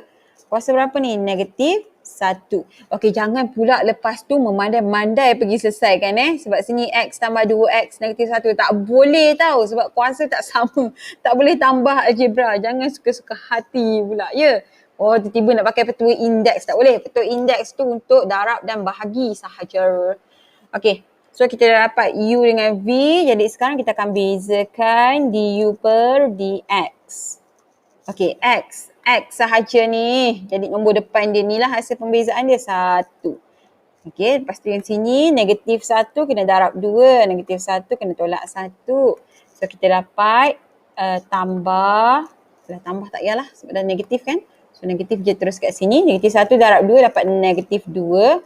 berapa ni? Negatif 1. Okey, jangan pula lepas tu memandai-mandai pergi selesaikan sebab sini X tambah 2X negatif 1. Tak boleh tahu sebab kuasa tak sama. Tak boleh tambah algebra. Jangan suka-suka hati pula ya. Oh, tiba-tiba nak pakai petua indeks. Tak boleh. Petua indeks tu untuk darab dan bahagi sahaja. Okey. So, kita dah dapat U dengan V. Jadi, sekarang kita akan bezakan du per dx. Okey, X. X sahaja ni. Jadi, nombor depan dia ni lah hasil pembezaan dia 1. Okey, lepas tu yang sini negatif 1 kena darab 2. Negatif 1 kena tolak 1. So, kita dapat tambah. Tambah tak payahlah sebab dah negatif kan. So, negatif je terus kat sini. Negatif 1 darab 2 dapat negatif 2.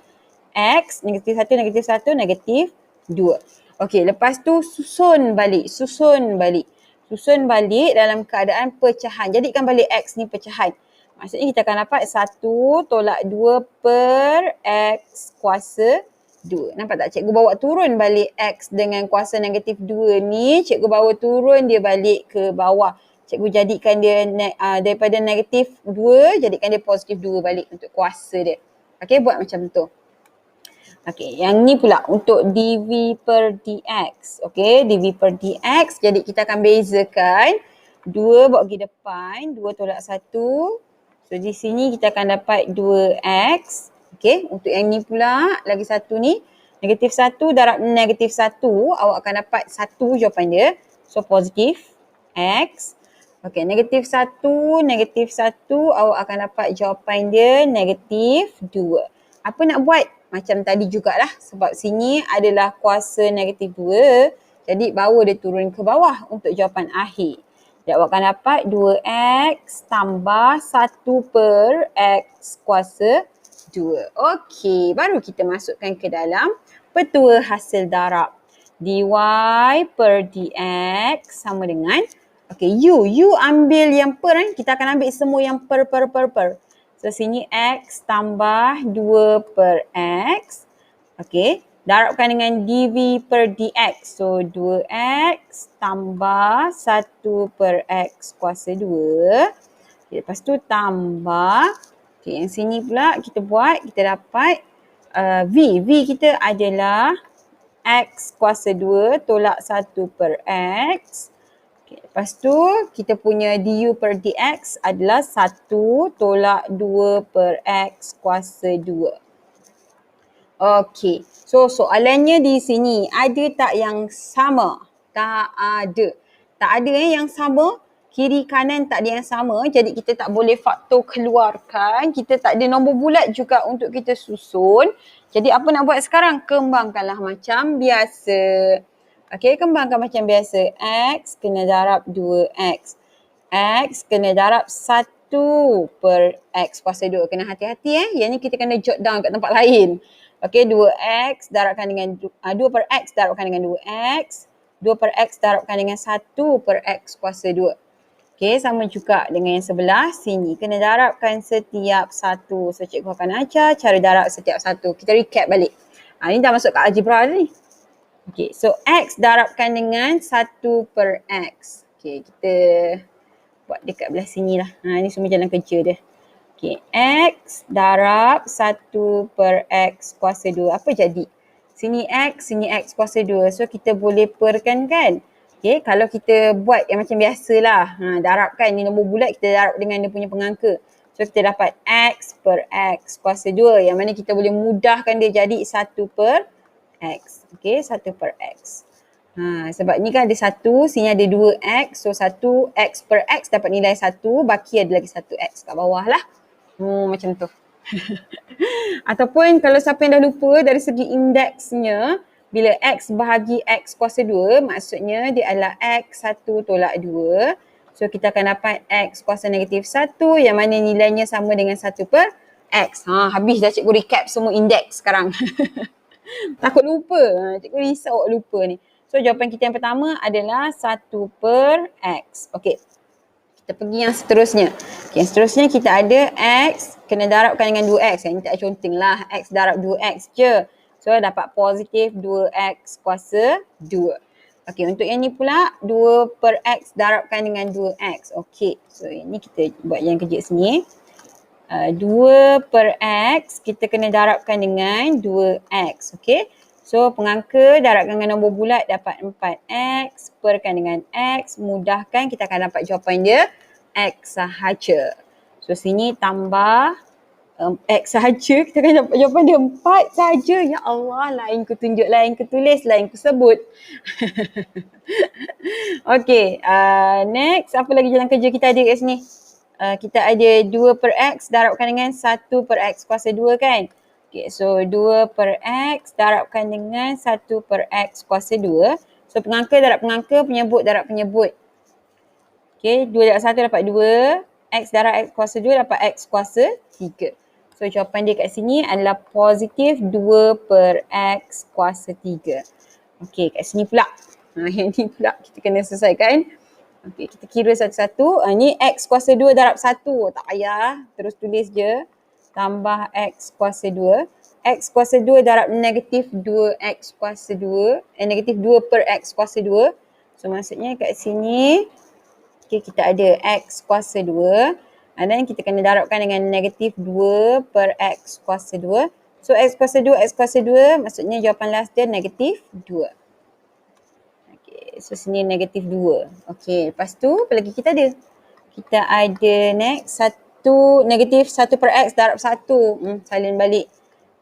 X, negatif 1, negatif 2. Okey, lepas tu susun balik. Susun balik dalam keadaan pecahan. Jadikan balik X ni pecahan. Maksudnya kita akan dapat 1 tolak 2 per X kuasa 2. Nampak tak? Cikgu bawa turun balik X dengan kuasa negatif 2 ni. Cikgu bawa turun dia balik ke bawah. Cikgu jadikan dia daripada negatif 2, jadikan dia positif 2 balik untuk kuasa dia. Okey, buat macam tu. Okey, yang ni pula untuk dv per dx. Okey, dv per dx. Jadi kita akan bezakan 2 bawa pergi depan, 2 tolak 1. So di sini kita akan dapat 2x. Okey, untuk yang ni pula lagi satu ni. Negatif 1 darab negatif 1, awak akan dapat 1 jawapan dia. So positif x. Okey, negatif 1, awak akan dapat jawapan dia negatif 2. Apa nak buat? Macam tadi jugalah, sebab sini adalah kuasa negatif 2. Jadi bawa dia turun ke bawah untuk jawapan akhir. Jadi awak akan dapat 2x tambah 1 per x kuasa 2. Okey, baru kita masukkan ke dalam petua hasil darab. dy per dx sama dengan, okey, u ambil yang per, kita akan ambil semua yang per. So sini x tambah 2 per x. Okey, darabkan dengan dv per dx. So 2x tambah 1 per x kuasa 2. Okay, lepas tu tambah. Okay, yang sini pula kita buat, kita dapat v kita adalah x kuasa 2 tolak 1 per x. Okay, lepas tu kita punya du per dx adalah 1 tolak 2 per x kuasa 2. Okey, so soalannya di sini, ada tak yang sama? Tak ada. Tak ada yang sama. Kiri kanan tak ada yang sama. Jadi kita tak boleh faktor keluarkan. Kita tak ada nombor bulat juga untuk kita susun. Jadi apa nak buat sekarang? Kembangkanlah macam biasa. Okey, kembangkan macam biasa. X kena darab 2x. X kena darab 1 per x kuasa 2. Kena hati-hati Yang ni kita kena jot down kat tempat lain. Okey, 2x darabkan dengan 2 per x darabkan dengan 2x. 2 per x darabkan dengan 1 per x kuasa 2. Okey, sama juga dengan yang sebelah sini. Kena darabkan setiap satu. So cikgu akan ajar cara darab setiap satu. Kita recap balik. Ni dah masuk ke algebra ni. Okey, so x darabkan dengan 1 per x. Okey, kita buat dekat belah sini lah. Ni semua jalan kerja dia. Okey, x darab 1 per x kuasa 2. Apa jadi? Sini x kuasa 2. So kita boleh perkan kan? Okey, kalau kita buat yang macam biasalah. Darabkan ni nombor bulat, kita darab dengan dia punya pengangka. So kita dapat x per x kuasa 2. Yang mana kita boleh mudahkan dia jadi 1 per x. Okey, 1 per x. Sebab ni kan ada 1, sini ada 2x. So 1x per x dapat nilai 1. Baki ada lagi 1x kat bawah lah. Macam tu. Ataupun kalau siapa yang dah lupa dari segi indeksnya, bila x bahagi x kuasa 2, maksudnya dia adalah x 1 tolak 2. So kita akan dapat x kuasa negatif 1 yang mana nilainya sama dengan 1 per x. Habis dah cikgu recap semua indeks sekarang. Takut lupa. Cikgu risau awak lupa ni. So jawapan kita yang pertama adalah 1 per x. Okey. Kita pergi yang seterusnya. Okay, yang seterusnya kita ada x kena darabkan dengan 2x. Yang ni tak conteng lah. X darab 2x je. So dapat positif 2x kuasa 2. Okey, untuk yang ni pula 2 per x darabkan dengan 2x. Okey, so ini kita buat yang kejap sini. 2 per x kita kena darabkan dengan 2x. Okey. So pengangka darabkan dengan nombor bulat dapat 4x. Perkan dengan x. Mudahkan kita akan dapat jawapan dia x sahaja. So sini tambah x sahaja. Kita akan dapat jawapan dia 4 sahaja. Ya Allah, lain ku tunjuk, lain ku tulis, lain ku sebut. Okey, next apa lagi jalan kerja kita ada kat sini? Kita ada 2 per x darabkan dengan 1 per x kuasa 2 kan? Okay, so 2 per x darabkan dengan 1 per x kuasa 2. So pengangka darab pengangka, penyebut darab penyebut. Okay, 2 darab 1 dapat 2. X darab x kuasa 2 dapat x kuasa 3. So jawapan dia kat sini adalah positif 2 per x kuasa 3. Okey, kat sini pula. Yang ni pula kita kena selesaikan. Okey, kita kira satu-satu. Ni X kuasa 2 darab 1. Tak payah. Terus tulis je. Tambah X kuasa 2. X kuasa 2 darab negatif 2X kuasa 2. Negatif 2 per X kuasa 2. So maksudnya kat sini, okay, kita ada X kuasa 2. Dan kita kena darabkan dengan negatif 2 per X kuasa 2. So X kuasa 2, X kuasa 2, maksudnya jawapan last dia negatif 2. So sini negatif 2. Okey, lepas tu apa lagi kita ada? Kita ada next negatif 1 per X darab 1. Salin balik.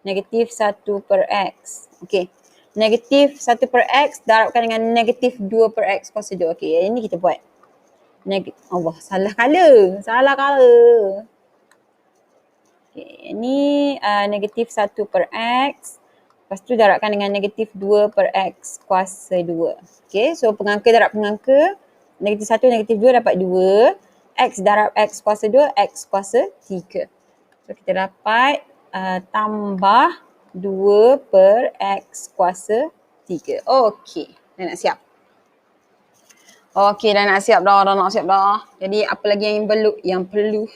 Negatif 1 per X. Okey. Negatif 1 per X darabkan dengan negatif 2 per X kuasa 2. Okey, ini kita buat. Allah, salah color. Salah color. Okey, ini negatif 1 per X. Lepas tu darabkan dengan negatif 2 per X kuasa 2. Okay, so pengangka darab pengangka. Negatif 1, negatif 2 dapat 2. X darab X kuasa 2, X kuasa 3. So kita dapat tambah 2 per X kuasa 3. Okay, dah nak siap. Okay, dah nak siap dah. Jadi apa lagi yang perlu?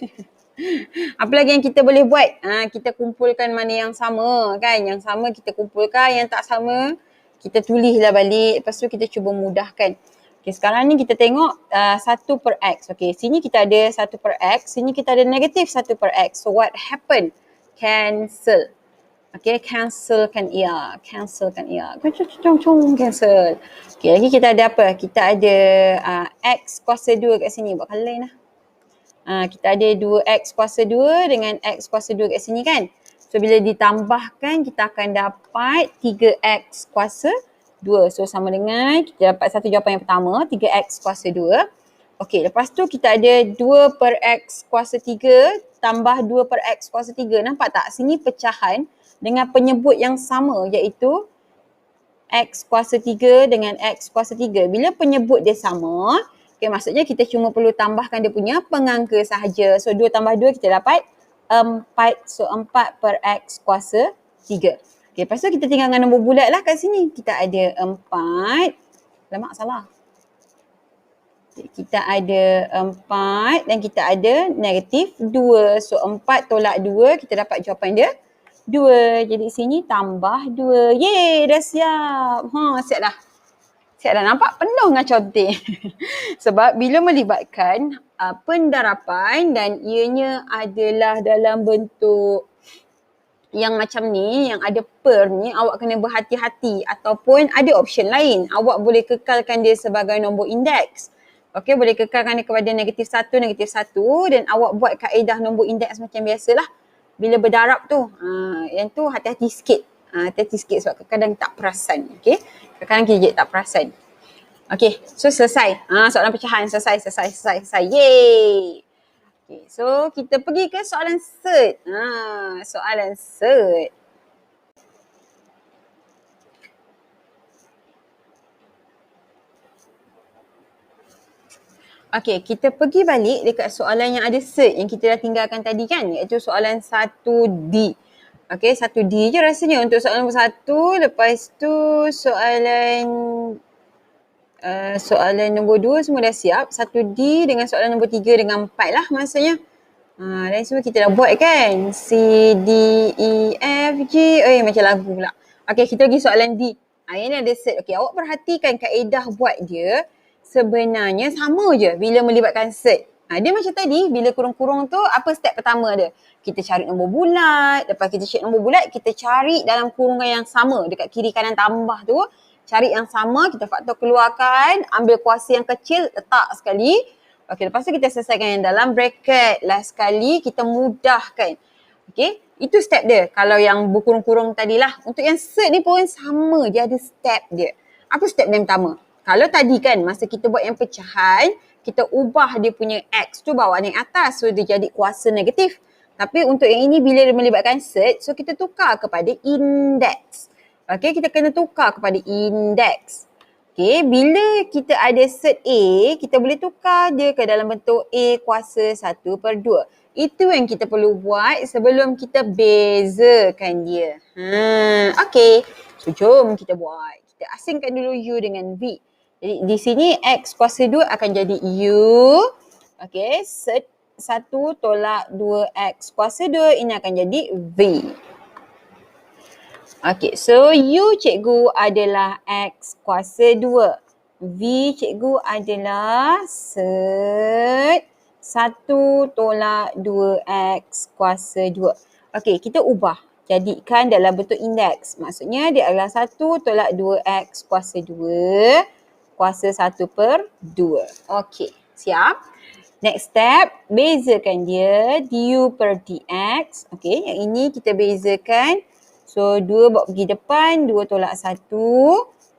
Apa lagi yang kita boleh buat? Kita kumpulkan mana yang sama kan. Yang sama kita kumpulkan, yang tak sama kita tulislah balik. Lepas tu kita cuba mudahkan. Okay, sekarang ni kita tengok 1 per X. Okay, sini kita ada 1 per X. Sini kita ada negatif 1 per X. So what happened? Cancel. Okay, cancelkan ia. Cancel. Okay, lagi kita ada apa? Kita ada X kuasa 2 kat sini. Buat colour lain lah. Kita ada 2X kuasa 2 dengan X kuasa 2 kat sini kan. So bila ditambahkan kita akan dapat 3X kuasa 2. So sama dengan kita dapat satu jawapan yang pertama, 3X kuasa 2. Okey, lepas tu kita ada 2 per X kuasa 3 tambah 2 per X kuasa 3. Nampak tak? Sini pecahan dengan penyebut yang sama iaitu X kuasa 3 dengan X kuasa 3. Bila penyebut dia sama, okay, maksudnya kita cuma perlu tambahkan dia punya pengangka sahaja. So 2 tambah 2 kita dapat 4. So 4 per X kuasa 3. Okay, lepas tu kita tinggal dengan nombor bulat lah kat sini. Kita ada 4. Lama salah. Okay, kita ada 4 dan kita ada negatif 2. So 4 tolak 2 kita dapat jawapan dia 2. Jadi sini tambah 2. Yeay, dah siap. Siap dah. Siap dah, nampak penuh dengan conteng. Sebab bila melibatkan pendarapan dan ianya adalah dalam bentuk yang macam ni, yang ada per ni, awak kena berhati-hati ataupun ada option lain. Awak boleh kekalkan dia sebagai nombor indeks. Okey, boleh kekalkan dia kepada negatif 1 dan awak buat kaedah nombor indeks macam biasalah. Bila berdarab tu, yang tu hati-hati sikit. Hati-hati sikit sebab kadang-kadang tak perasan. Okay? Kadang-kadang kita tak perasan. Okay, so selesai. Soalan pecahan selesai. Yeay! Okay, so kita pergi ke soalan cert. Soalan cert. Okay, kita pergi balik dekat soalan yang ada cert yang kita dah tinggalkan tadi kan, iaitu soalan 1D. Okay, 1D je rasanya untuk soalan nombor 1. Lepas tu soalan nombor 2 semua dah siap. 1D dengan soalan nombor 3 dengan 4 lah maksudnya. Dan semua kita dah buat kan. C, D, E, F, G. Macam lagu pula. Okay, kita pergi soalan D. Yang ni ada cert. Okay, awak perhatikan kaedah buat dia. Sebenarnya sama je bila melibatkan cert. Dia macam tadi, bila kurung-kurung tu, apa step pertama dia? Kita cari nombor bulat, lepas kita check nombor bulat, kita cari dalam kurungan yang sama, dekat kiri kanan tambah tu, cari yang sama, kita faktor keluarkan, ambil kuasa yang kecil, letak sekali. Okey, lepas tu kita selesaikan yang dalam bracket. Last sekali, kita mudahkan. Okey, itu step dia. Kalau yang berkurung-kurung tadilah. Untuk yang cert ni pun sama, dia ada step dia. Apa step yang pertama? Kalau tadi kan masa kita buat yang pecahan, kita ubah dia punya X tu bawa naik atas. So dia jadi kuasa negatif. Tapi untuk yang ini bila dia melibatkan cert, so kita tukar kepada indeks. Okay, kita kena tukar kepada indeks. Okay, bila kita ada cert A, kita boleh tukar dia ke dalam bentuk A kuasa 1/2. Itu yang kita perlu buat sebelum kita bezakan dia. Okay, so jom kita buat. Kita Kita asingkan dulu U dengan V. Jadi di sini X kuasa 2 akan jadi U. Okey, set 1 tolak 2X kuasa 2 ini akan jadi V. Okey, so U cikgu adalah X kuasa 2. V cikgu adalah set 1 tolak 2X kuasa 2. Okey, kita ubah. Jadikan dalam bentuk indeks. Maksudnya dia adalah 1 tolak 2X kuasa 2 kuasa 1 per 2. Okey, siap? Next step, bezakan dia du per dx. Okey, yang ini kita bezakan. So, 2 bawa pergi depan, 2 tolak 1.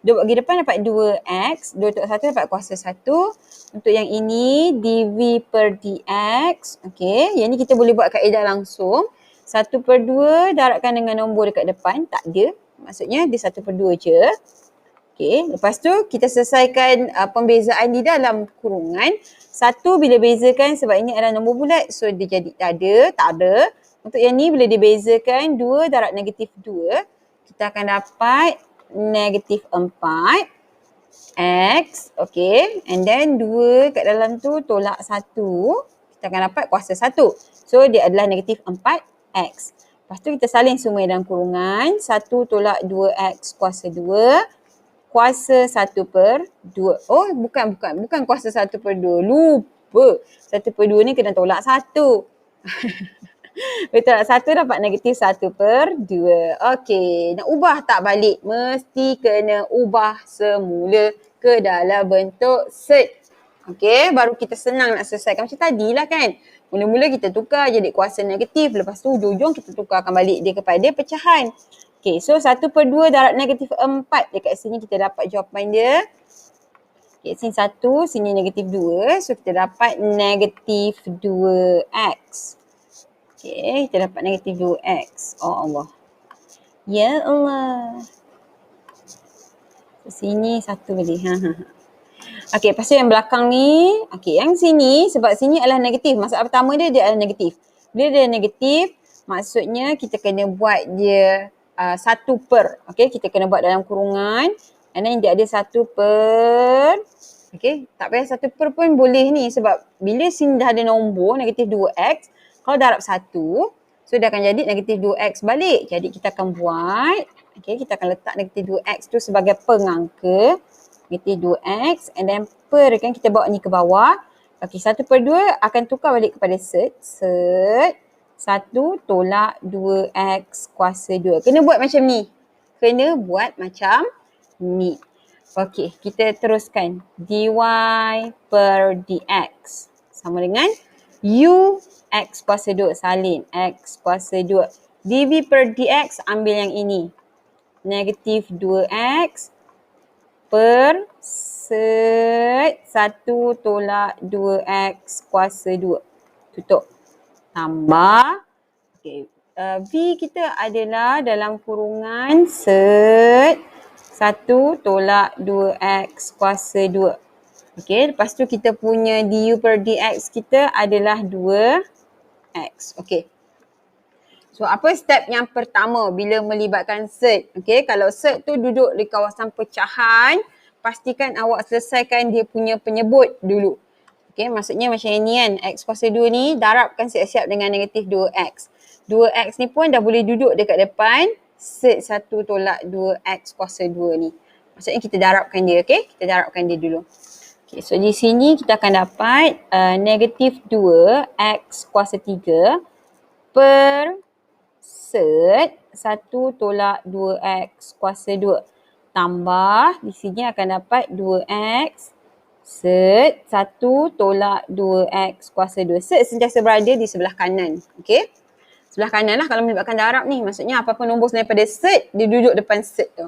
2 bawa pergi depan dapat 2x. 2 tolak 1 dapat kuasa 1. Untuk yang ini, dv per dx. Okey, yang ni kita boleh buat kaedah langsung. 1 per 2 darabkan dengan nombor dekat depan. Tak ada. Maksudnya dia 1 per 2 je. Okey, lepas tu kita selesaikan pembezaan di dalam kurungan. 1 bila bezakan sebab ini adalah nombor bulat. So, dia jadi tak ada. Untuk yang ni bila dibezakan 2 darab negatif 2, kita akan dapat negatif 4 X. Okay. And then 2 kat dalam tu tolak 1. Kita akan dapat kuasa 1. So dia adalah negatif 4 X. Lepas tu kita salin semua dalam kurungan. 1 tolak 2X kuasa 2. Kuasa 1 per 2. Oh bukan kuasa 1 per 2. Lupa. 1 per 2 ni kena tolak 1. Betul tak? 1 dapat negatif 1 per 2. Okey, nak ubah tak balik? Mesti kena ubah semula ke dalam bentuk set. Okey, baru kita senang nak selesaikan macam tadi lah kan. Mula-mula kita tukar jadi kuasa negatif. Lepas tu ujung-ujung kita tukarkan balik dia kepada pecahan. Okey, so 1 per 2 darab negatif 4. Dekat sini kita dapat jawapan dia. Okey, sini 1, sini negatif 2. So kita dapat negatif 2X. Okay, kita dapat negatif 2X. Oh Allah. Ya Allah. Sini 1 boleh. Okay, lepas tu yang belakang ni. Okay, yang sini sebab sini adalah negatif. Masalah pertama dia adalah negatif. Bila dia negatif, maksudnya kita kena buat dia 1 per. Okay, kita kena buat dalam kurungan. And then dia ada 1 per. Okay, tak payah 1 per pun boleh ni. Sebab bila sini dah ada nombor negatif 2X. Kalau darab 1, so dia akan jadi negatif 2X balik. Jadi kita akan buat, okay, kita akan letak negatif 2X tu sebagai pengangka. Negatif 2X and then per kan kita bawa ni ke bawah. Okay, 1 per 2 akan tukar balik kepada set. Set 1 tolak 2X kuasa 2. Kena buat macam ni. Kena buat macam ni. Okay, kita teruskan. dy per dx sama dengan u X kuasa 2, salin X kuasa 2. dv per dx ambil yang ini. Negatif 2X per set 1 tolak 2X kuasa 2. Tutup. Tambah. Okay. V kita adalah dalam kurungan set 1 tolak 2X kuasa 2. Okay, lepas tu kita punya du per dx kita adalah 2x. Okay. So apa step yang pertama bila melibatkan set? Okay, kalau set tu duduk di kawasan pecahan, pastikan awak selesaikan dia punya penyebut dulu. Okay, maksudnya macam ni kan, x kuasa 2 ni darabkan siap-siap dengan negatif 2x. 2x ni pun dah boleh duduk dekat depan set 1 tolak 2x kuasa 2 ni. Maksudnya kita darabkan dia, okay? Kita darabkan dia dulu. Okay, so di sini kita akan dapat negatif 2x kuasa 3 per set 1 tolak 2x kuasa 2. Tambah di sini akan dapat 2x set 1 tolak 2x kuasa 2. Set sentiasa berada di sebelah kanan. Okay. Sebelah kanan lah kalau melibatkan darab ni. Maksudnya apa-apa nombor selain daripada set, dia duduk depan set tu.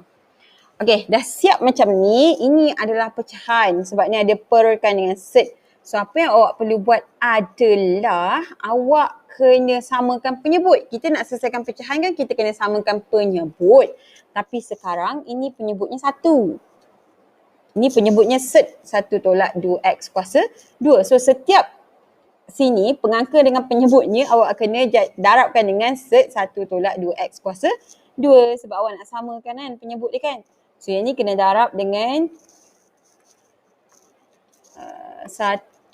Okay, dah siap macam ni. Ini adalah pecahan sebab ni ada per kan dengan set. So apa yang awak perlu buat adalah awak kena samakan penyebut. Kita nak selesaikan pecahan kan kita kena samakan penyebut. Tapi sekarang ini penyebutnya 1. Ini penyebutnya set 1 tolak 2x kuasa 2. So setiap sini pengangka dengan penyebutnya awak kena darabkan dengan set 1 tolak 2x kuasa 2. Sebab awak nak samakan kan penyebut dia kan. So yang ni kena darab dengan 1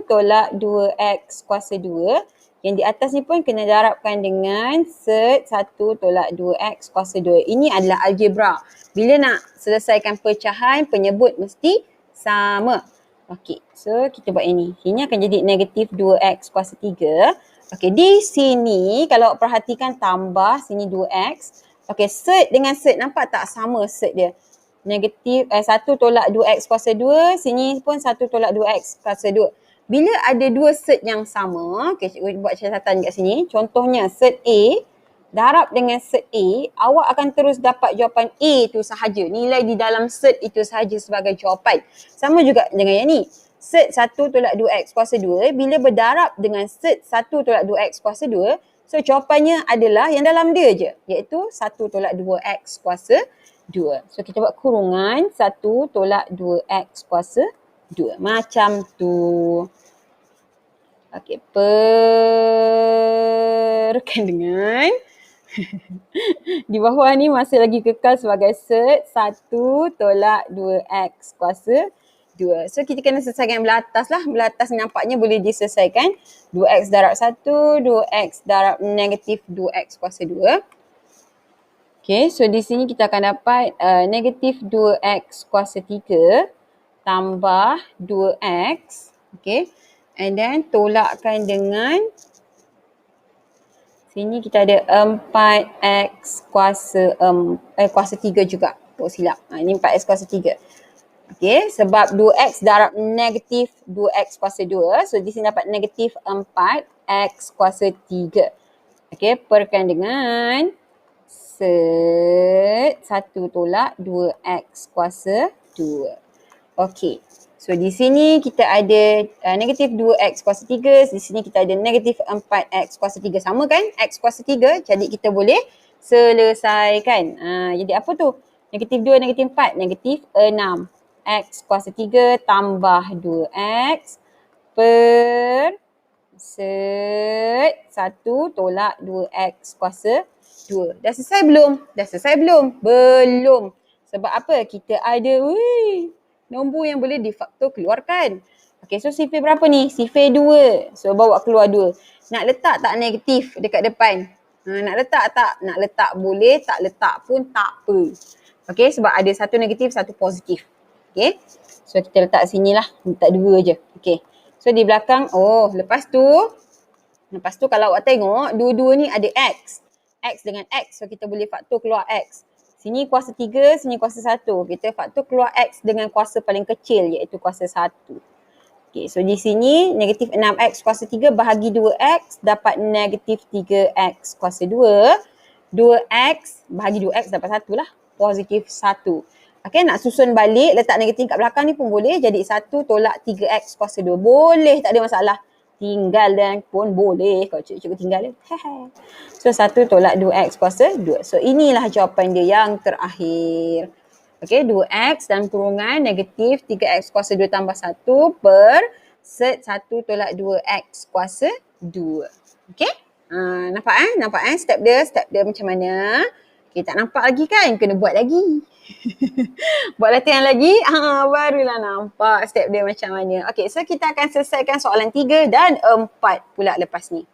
tolak 2x kuasa 2. Yang di atas ni pun kena darabkan dengan set 1 tolak 2x kuasa 2. Ini adalah algebra. Bila nak selesaikan pecahan, penyebut mesti sama. Okey, so kita buat ini. Ini akan jadi negatif 2x kuasa 3. Okey, di sini kalau perhatikan tambah sini 2x. Okey, set dengan set nampak tak sama set dia? Negatif 1 tolak 2x kuasa 2, sini pun 1 tolak 2x kuasa 2. Bila ada dua set yang sama, okay, cikgu buat catatan kat sini. Contohnya set A, darab dengan set A, awak akan terus dapat jawapan A tu sahaja. Nilai di dalam set itu sahaja sebagai jawapan. Sama juga dengan yang ni. Set 1 tolak 2x kuasa 2, bila berdarab dengan set 1 tolak 2x kuasa 2, so jawapannya adalah yang dalam dia je, iaitu 1 tolak 2x kuasa 2. So kita buat kurungan 1 tolak 2x kuasa 2. Macam tu. Okey, perkan dengan di bawah ni masih lagi kekal sebagai set 1 tolak 2x kuasa 2. So kita kena selesaikan belah atas lah. Belah atas ni nampaknya boleh diselesaikan. 2x darab 1, 2x darab negatif 2x kuasa 2. Okay, so di sini kita akan dapat negatif 2x kuasa 3 tambah 2x. Okay, and then tolakkan dengan sini kita ada 4x kuasa 3 juga. Tak silap. Ini 4x kuasa 3. Okay, sebab 2x darab negatif 2x kuasa 2. So di sini dapat negatif 4x kuasa 3. Okay, perkan dengan set 1 tolak 2x kuasa 2. Okey. So di sini kita ada negatif 2x kuasa 3. Di sini kita ada negatif 4x kuasa 3. Sama kan? X kuasa 3. Jadi kita boleh selesaikan. Jadi apa tu? Negatif 2, negatif 4. Negatif 6. X kuasa 3 tambah 2x per set 1 tolak 2x kuasa 2. Dah selesai belum? Dah selesai belum? Belum. Sebab apa? Kita ada nombor yang boleh difaktor keluarkan. Okey, so sifir berapa ni? Sifir 2. So bawa keluar 2. Nak letak tak negatif dekat depan? Nak letak tak? Nak letak boleh, tak letak pun tak apa. Okey, sebab ada satu negatif, satu positif. Okey. So kita letak sini lah. Letak 2 je. Okey. So di belakang, lepas tu kalau awak tengok, dua-dua ni ada X. X dengan X, so kita boleh faktor keluar X. Sini kuasa 3, sini kuasa 1. Kita faktor keluar X dengan kuasa paling kecil, iaitu kuasa 1. Okay, so di sini negatif 6X kuasa 3 bahagi 2X, dapat negatif 3X kuasa 2. 2X bahagi 2X dapat 1 lah, positif 1. Okay, nak susun balik, letak negatif kat belakang ni pun boleh. Jadi 1 tolak 3X kuasa 2. Boleh, tak ada masalah. Tinggal dan pun boleh. Kalau cikgu tinggal dia. So 1 tolak 2x kuasa 2. So inilah jawapan dia yang terakhir. Okay, 2x dan kurungan negatif 3x kuasa 2 tambah 1 per set 1 tolak 2x kuasa 2. Okay, nampak step dia macam mana. Okay, tak nampak lagi kan? Kena buat lagi. Buat latihan lagi, barulah nampak step dia macam mana. Okay, so kita akan selesaikan soalan 3 dan 4 pula lepas ni.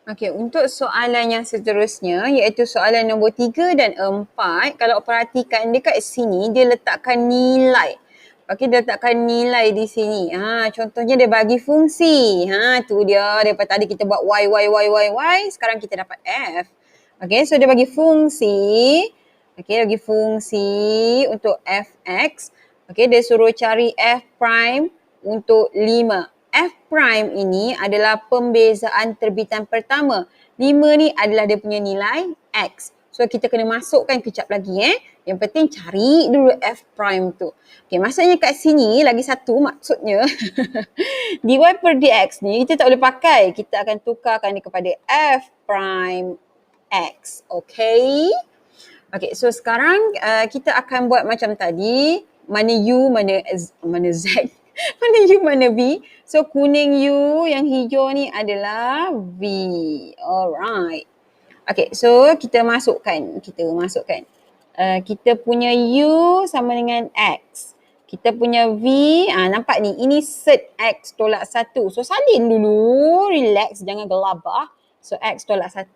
Okay, untuk soalan yang seterusnya iaitu soalan nombor 3 dan 4. Kalau perhatikan dekat sini, dia letakkan nilai. Okay, dia letakkan nilai di sini. Contohnya dia bagi fungsi. Tu dia. Daripada tadi kita buat y. Sekarang kita dapat f. Okay, so dia bagi fungsi. Okay, bagi fungsi untuk fx. Okay, dia suruh cari f prime untuk 5. F prime ini adalah pembezaan terbitan pertama. 5 ni adalah dia punya nilai x. So kita kena masukkan kejap lagi Yang penting cari dulu f prime tu. Okay, maksudnya kat sini lagi satu maksudnya dy per dx ni kita tak boleh pakai. Kita akan tukarkan dia kepada f prime x. Okay. Okay, so sekarang kita akan buat macam tadi. Mana U, mana Z, mana U, mana V. So kuning U, yang hijau ni adalah V. Alright. Okay, so kita masukkan. kita punya U sama dengan X. Kita punya V, nampak ni, ini set X tolak 1. So salin dulu, relax, jangan gelabah. So X tolak 1,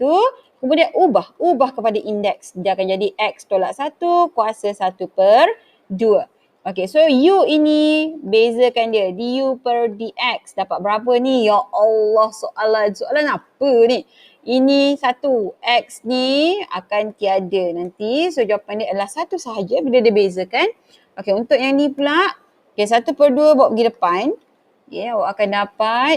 kemudian ubah kepada indeks. Dia akan jadi X tolak 1 kuasa 1/2. Okay, so U ini bezakan dia, du per dx. Dapat berapa ni? Ya Allah, soalan apa ni? Ini 1, X ni akan tiada nanti. So jawapan dia adalah 1 sahaja bila dia bezakan. Okey, untuk yang ni pula, okey, 1/2 bawa pergi depan. Okay, awak akan dapat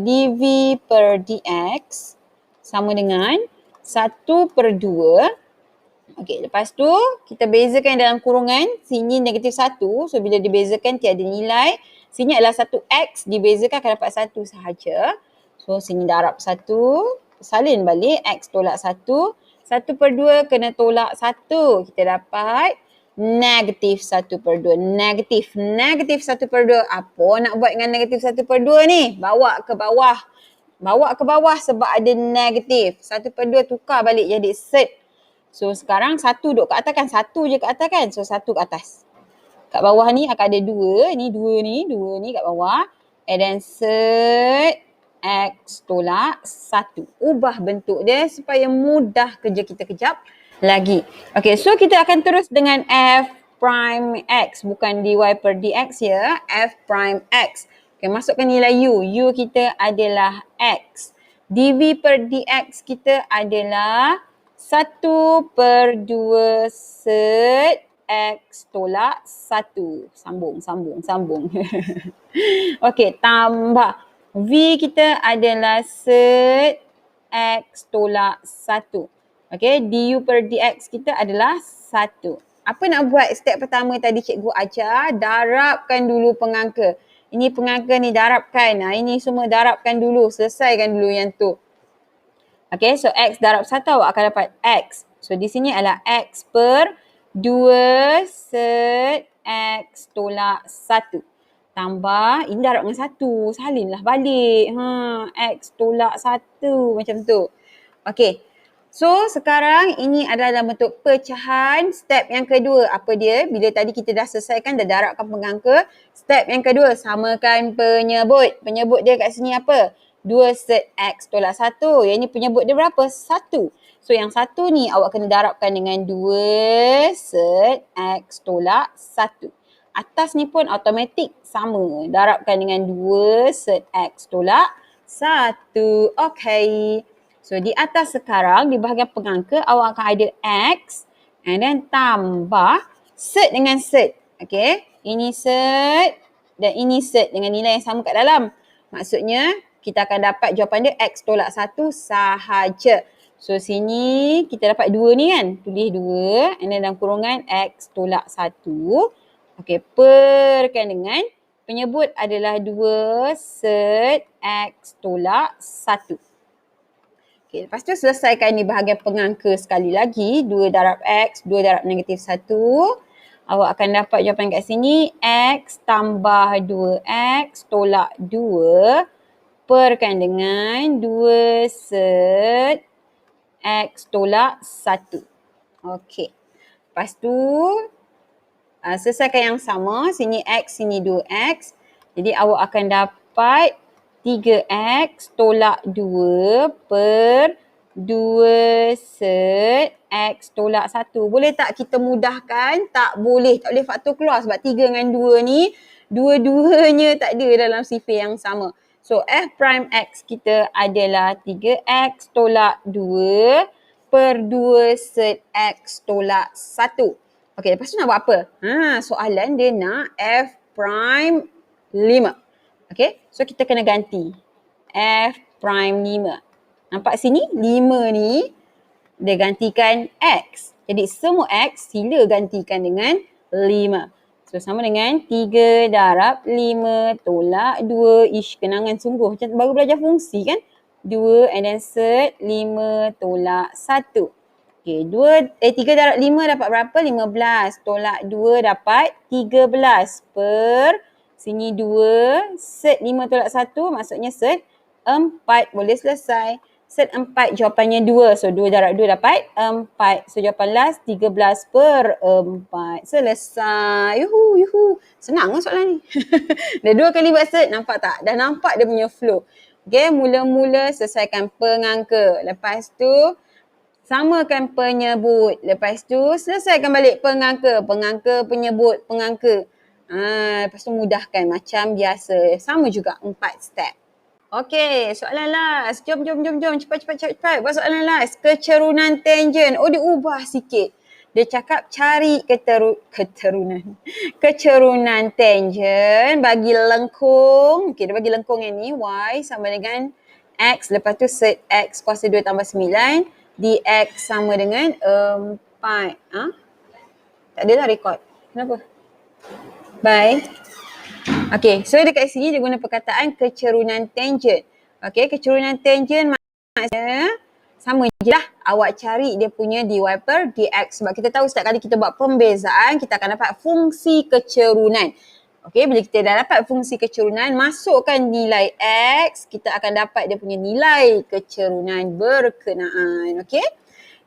dv per dx sama dengan 1/2. Okey, lepas tu kita bezakan dalam kurungan. Sini -1. So bila dibezakan tiada nilai. Sini adalah 1x, dibezakan akan dapat 1 sahaja. So sini darab 1. Salin balik x tolak 1. 1/2 kena tolak 1. Kita dapat -1/2. Negatif 1/2. Apa nak buat dengan -1/2 ni? Bawa ke bawah. Bawa ke bawah sebab ada negatif. 1/2 tukar balik jadi set. So sekarang 1 duduk kat atas kan? 1 je kat atas kan? So 1 kat atas. Kat bawah ni akan ada 2. Ni 2 ni kat bawah. And then set X tolak 1. Ubah bentuk dia supaya mudah kerja kita kejap lagi. Okay, so kita akan terus dengan F prime X. Bukan dy per dx ya. F prime X. Okay, masukkan nilai U. U kita adalah X. dv per dx kita adalah 1/2 set X tolak 1. Sambung. Okey, tambah. V kita adalah set X tolak 1. Okey, du per dx kita adalah 1. Apa nak buat step pertama tadi cikgu ajar? Darabkan dulu pengangka. Ini pengangka ni darabkan. Ini semua darabkan dulu. Selesaikan dulu yang tu. Okay, so X darab 1 awak akan dapat X. So di sini adalah X/2 set X tolak 1. Tambah, ini darab dengan 1. Salinlah balik. X tolak 1 macam tu. Okay, so sekarang ini adalah dalam bentuk pecahan. Step yang kedua, apa dia? Bila tadi kita dah selesaikan, dah darabkan pengangka. Step yang kedua, samakan penyebut. Penyebut dia kat sini apa? 2 set X tolak 1. Yang ni penyebut dia berapa? 1. So yang 1 ni awak kena darabkan dengan 2 set X tolak 1. Atas ni pun automatik sama. Darabkan dengan 2 set X tolak 1. Okay. So di atas sekarang, di bahagian pengangka, awak akan ada X and then tambah set dengan set. Okay. Ini set dan ini set dengan nilai yang sama kat dalam. Maksudnya, kita akan dapat jawapan dia X tolak 1 sahaja. So sini kita dapat 2 ni kan. Tulis 2 and then dalam kurungan X tolak 1. Okey, perkan dengan penyebut adalah 2 set X tolak 1. Okey, lepas tu selesaikan di bahagian pengangka sekali lagi. 2 darab X, 2 darab -1. Awak akan dapat jawapan kat sini X tambah 2X tolak 2. Perkan dengan 2 set X tolak 1. Okey. Lepas tu, selesaikan yang sama. Sini X, sini 2X. Jadi awak akan dapat 3X tolak 2 per 2 set X tolak 1. Boleh tak kita mudahkan? Tak boleh. Tak boleh faktor keluar sebab 3 dengan 2 ni, dua-duanya tak ada dalam sifir yang sama. So, F prime X kita adalah 3X tolak 2 per 2 set X tolak 1. Okey, lepas tu nak buat apa? Soalan dia nak F prime 5. Okey, so kita kena ganti. F prime 5. Nampak sini? 5 ni dia gantikan X. Jadi semua X sila gantikan dengan 5. So sama dengan 3 darab 5 tolak 2. Kenangan sungguh. Macam baru belajar fungsi kan? 2 and then set 5 tolak 1. Okay, 3 darab 5 dapat berapa? 15. Tolak 2 dapat 13 per sini 2. Set 5 tolak 1 maksudnya set 4. Boleh selesai. Set 4 jawapannya 2. So 2 darab 2 dapat 4. So jawapan last 13/4. Selesai. Yuhu. Senang kan soalan ni. Dah 2 kali buat set, nampak tak? Dah nampak dia punya flow. Okay, mula-mula selesaikan pengangka. Lepas tu samakan penyebut. Lepas tu selesaikan balik pengangka. Pengangka, penyebut, pengangka. Lepas tu mudahkan macam biasa. Sama juga 4 step. Okey, soalan last. Jom. Cepat. Buat soalan last. Kecerunan tangent. Oh, dia ubah sikit. Dia cakap cari kecerunan tangent bagi lengkung. Okey, dia bagi lengkung yang ni. Y sama dengan X. Lepas tu set X kuasa 2 tambah 9. Dx sama dengan 4. Tak adalah rekod. Kenapa? Bye. Okay, so dekat sini dia guna perkataan kecerunan tangent. Okay, kecerunan tangent maksudnya sama je lah. Awak cari dia punya dy per dx. Sebab kita tahu setiap kali kita buat pembezaan, kita akan dapat fungsi kecerunan. Okay, bila kita dah dapat fungsi kecerunan, masukkan nilai x, kita akan dapat dia punya nilai kecerunan berkenaan. Okay,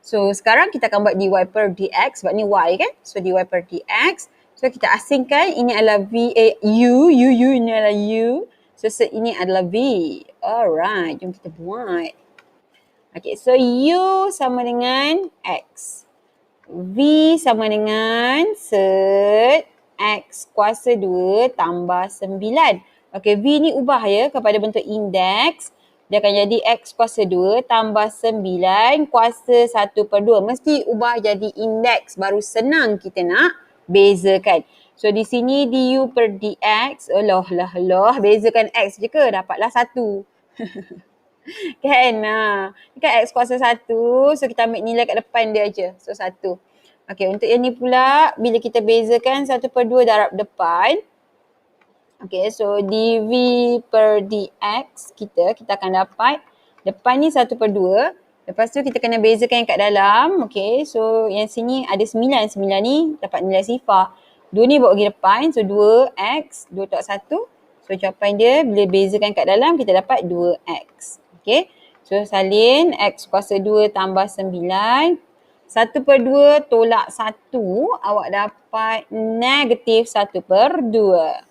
so sekarang kita akan buat dy per dx sebab ni y kan. So dy per dx. So kita asingkan ini adalah u ini adalah u. So set ini adalah v. Alright, jom kita buat. Okay, so u sama dengan x. V sama dengan set x kuasa 2 tambah 9. Okay, v ni ubah ya kepada bentuk indeks. Dia akan jadi x kuasa 2 tambah 9 kuasa 1/2. Mesti ubah jadi indeks baru senang kita nak bezakan. So di sini du per dx, bezakan x je ke? Dapatlah 1. Kan? Ni kan x kuasa 1, so kita ambil nilai kat depan dia je. So 1. Okay, untuk yang ni pula, bila kita bezakan 1/2 darab depan. Okay, so dv per dx kita akan dapat depan ni 1/2. Lepas tu kita kena bezakan yang kat dalam. Okay, so yang sini ada 9. 9 ni dapat nilai sifar. 2 ni bawa pergi depan. So 2x, 2 tak 1. So jawapan dia bila bezakan kat dalam kita dapat 2x. Okay, so salin x kuasa 2 tambah 9. 1/2 tolak 1. Awak dapat negatif 1/2.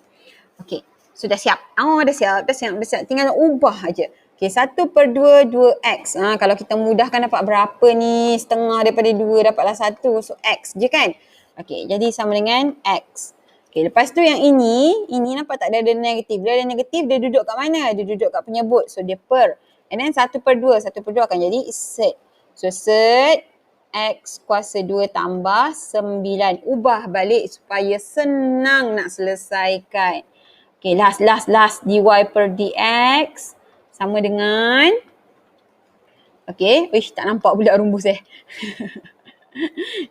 Okay, so dah siap. Dah siap. Tinggal ubah aja. Okay, 1/2 2x. Kalau kita mudahkan dapat berapa ni? Setengah daripada 2 dapatlah 1. So x je kan? Okay, jadi sama dengan x. Okay, lepas tu yang ini nampak tak ada negatif. Dia ada negatif, dia duduk kat mana? Dia duduk kat penyebut. So dia per. And then 1/2 akan jadi set. So set x kuasa 2 tambah 9. Ubah balik supaya senang nak selesaikan. Okay, last. dy per dx. Sama dengan, okay, tak nampak pula rumus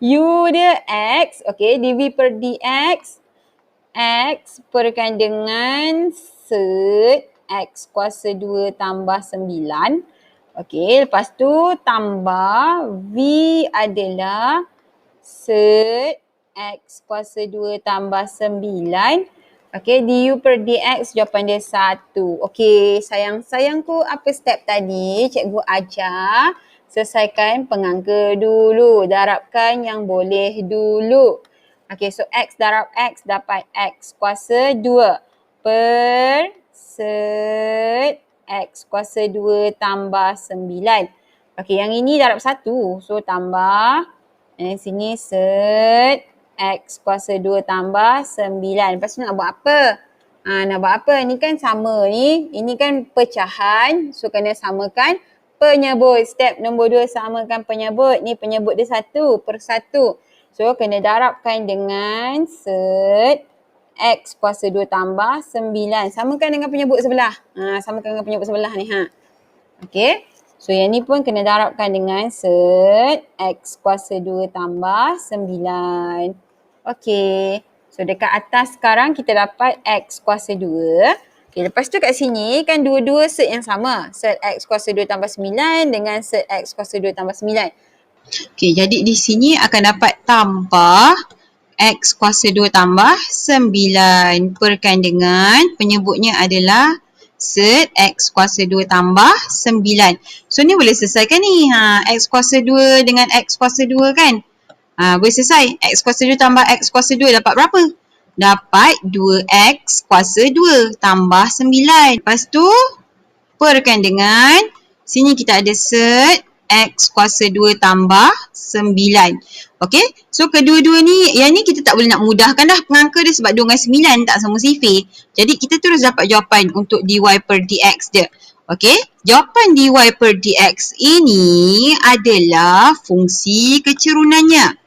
u dia x, okay, dv per dx, x perkan dengan set x kuasa 2 tambah 9. Okay, lepas tu tambah v adalah set x kuasa 2 tambah 9. Okay, du per dx jawapan dia 1. Okay, sayangku apa step tadi cikgu ajar? Selesaikan pengangka dulu. Darabkan yang boleh dulu. Okay, so x darab x dapat x kuasa 2 per set x kuasa 2 tambah 9. Okay, yang ini darab 1. So tambah. Dan sini set x kuasa 2 tambah 9. Lepas tu nak buat apa? Nak buat apa? Ni kan sama ni. Ini kan pecahan. So kena samakan penyebut. Step nombor 2 samakan penyebut. Ni penyebut dia 1/1. So kena darabkan dengan set x kuasa 2 tambah 9. Samakan dengan penyebut sebelah. Samakan dengan penyebut sebelah ni. Okay. So yang ni pun kena darabkan dengan set x kuasa 2 tambah 9. Okay, so dekat atas sekarang kita dapat x kuasa 2. Okay, lepas tu kat sini kan dua-dua set yang sama. Set x kuasa 2 tambah 9 dengan set x kuasa 2 tambah 9. Okay, jadi di sini akan dapat tambah x kuasa 2 tambah 9 perkan dengan penyebutnya adalah Set X kuasa 2 tambah 9. So ni boleh selesaikan ni. X kuasa 2 dengan X kuasa 2 kan. Boleh selesai. X kuasa 2 tambah X kuasa 2 dapat berapa? Dapat 2X kuasa 2 tambah 9. Lepas tu perkan dengan sini kita ada set X kuasa 2 tambah 9. Okay. So kedua-dua ni, yang ni kita tak boleh nak mudahkan dah pengangka dia sebab 2 dengan 9 tak sama sifir. Jadi kita terus dapat jawapan untuk dy per dx dia. Okay. Jawapan dy per dx ini adalah fungsi kecerunannya.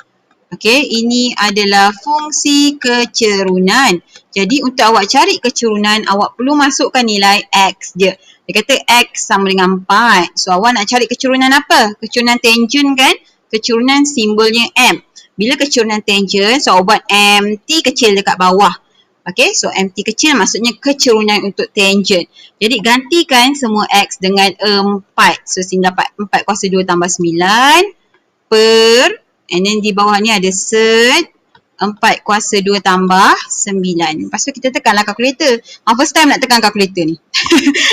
Okay, ini adalah fungsi kecerunan. Jadi untuk awak cari kecerunan, awak perlu masukkan nilai X je. Dia kata X sama dengan 4. So awak nak cari kecerunan apa? Kecerunan tangent kan? Kecerunan simbolnya M. Bila kecerunan tangent, so awak buat MT kecil dekat bawah. Okay, so MT kecil maksudnya kecerunan untuk tangent. Jadi gantikan semua X dengan 4. So sini dapat 4 kuasa 2 tambah 9 per, and then di bawah ni ada set 4 kuasa 2 tambah 9. Lepas tu kita tekanlah kalkulator. First time nak tekan kalkulator ni.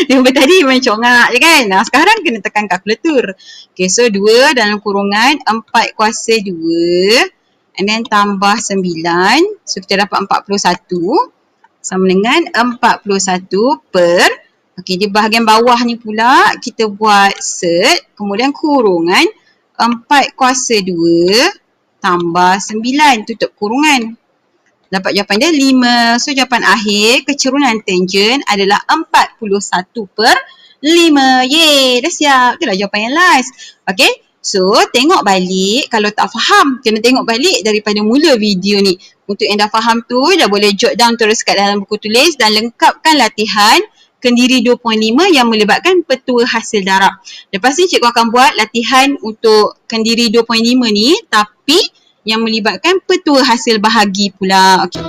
Yang tadi main congak je kan. Sekarang kena tekan kalkulator. Okay, so 2 dalam kurungan 4 kuasa 2 and then tambah 9. So kita dapat 41 sama dengan 41 per, okay, di bahagian bawah ni pula kita buat set kemudian kurungan 4 kuasa 2 tambah 9, tutup kurungan. Dapat jawapan dia 5. So jawapan akhir kecerunan tangent adalah 41 per 5. Yeay, dah siap. Itulah jawapan yang last. Okay, so tengok balik. Kalau tak faham, kena tengok balik daripada mula video ni. Untuk yang dah faham tu, dah boleh jot down terus kat dalam buku tulis dan lengkapkan latihan Kendiri 2.5 yang melibatkan petua hasil darab. Lepas ni cikgu akan buat latihan untuk Kendiri 2.5 ni tapi yang melibatkan petua hasil bahagi pula. Okay.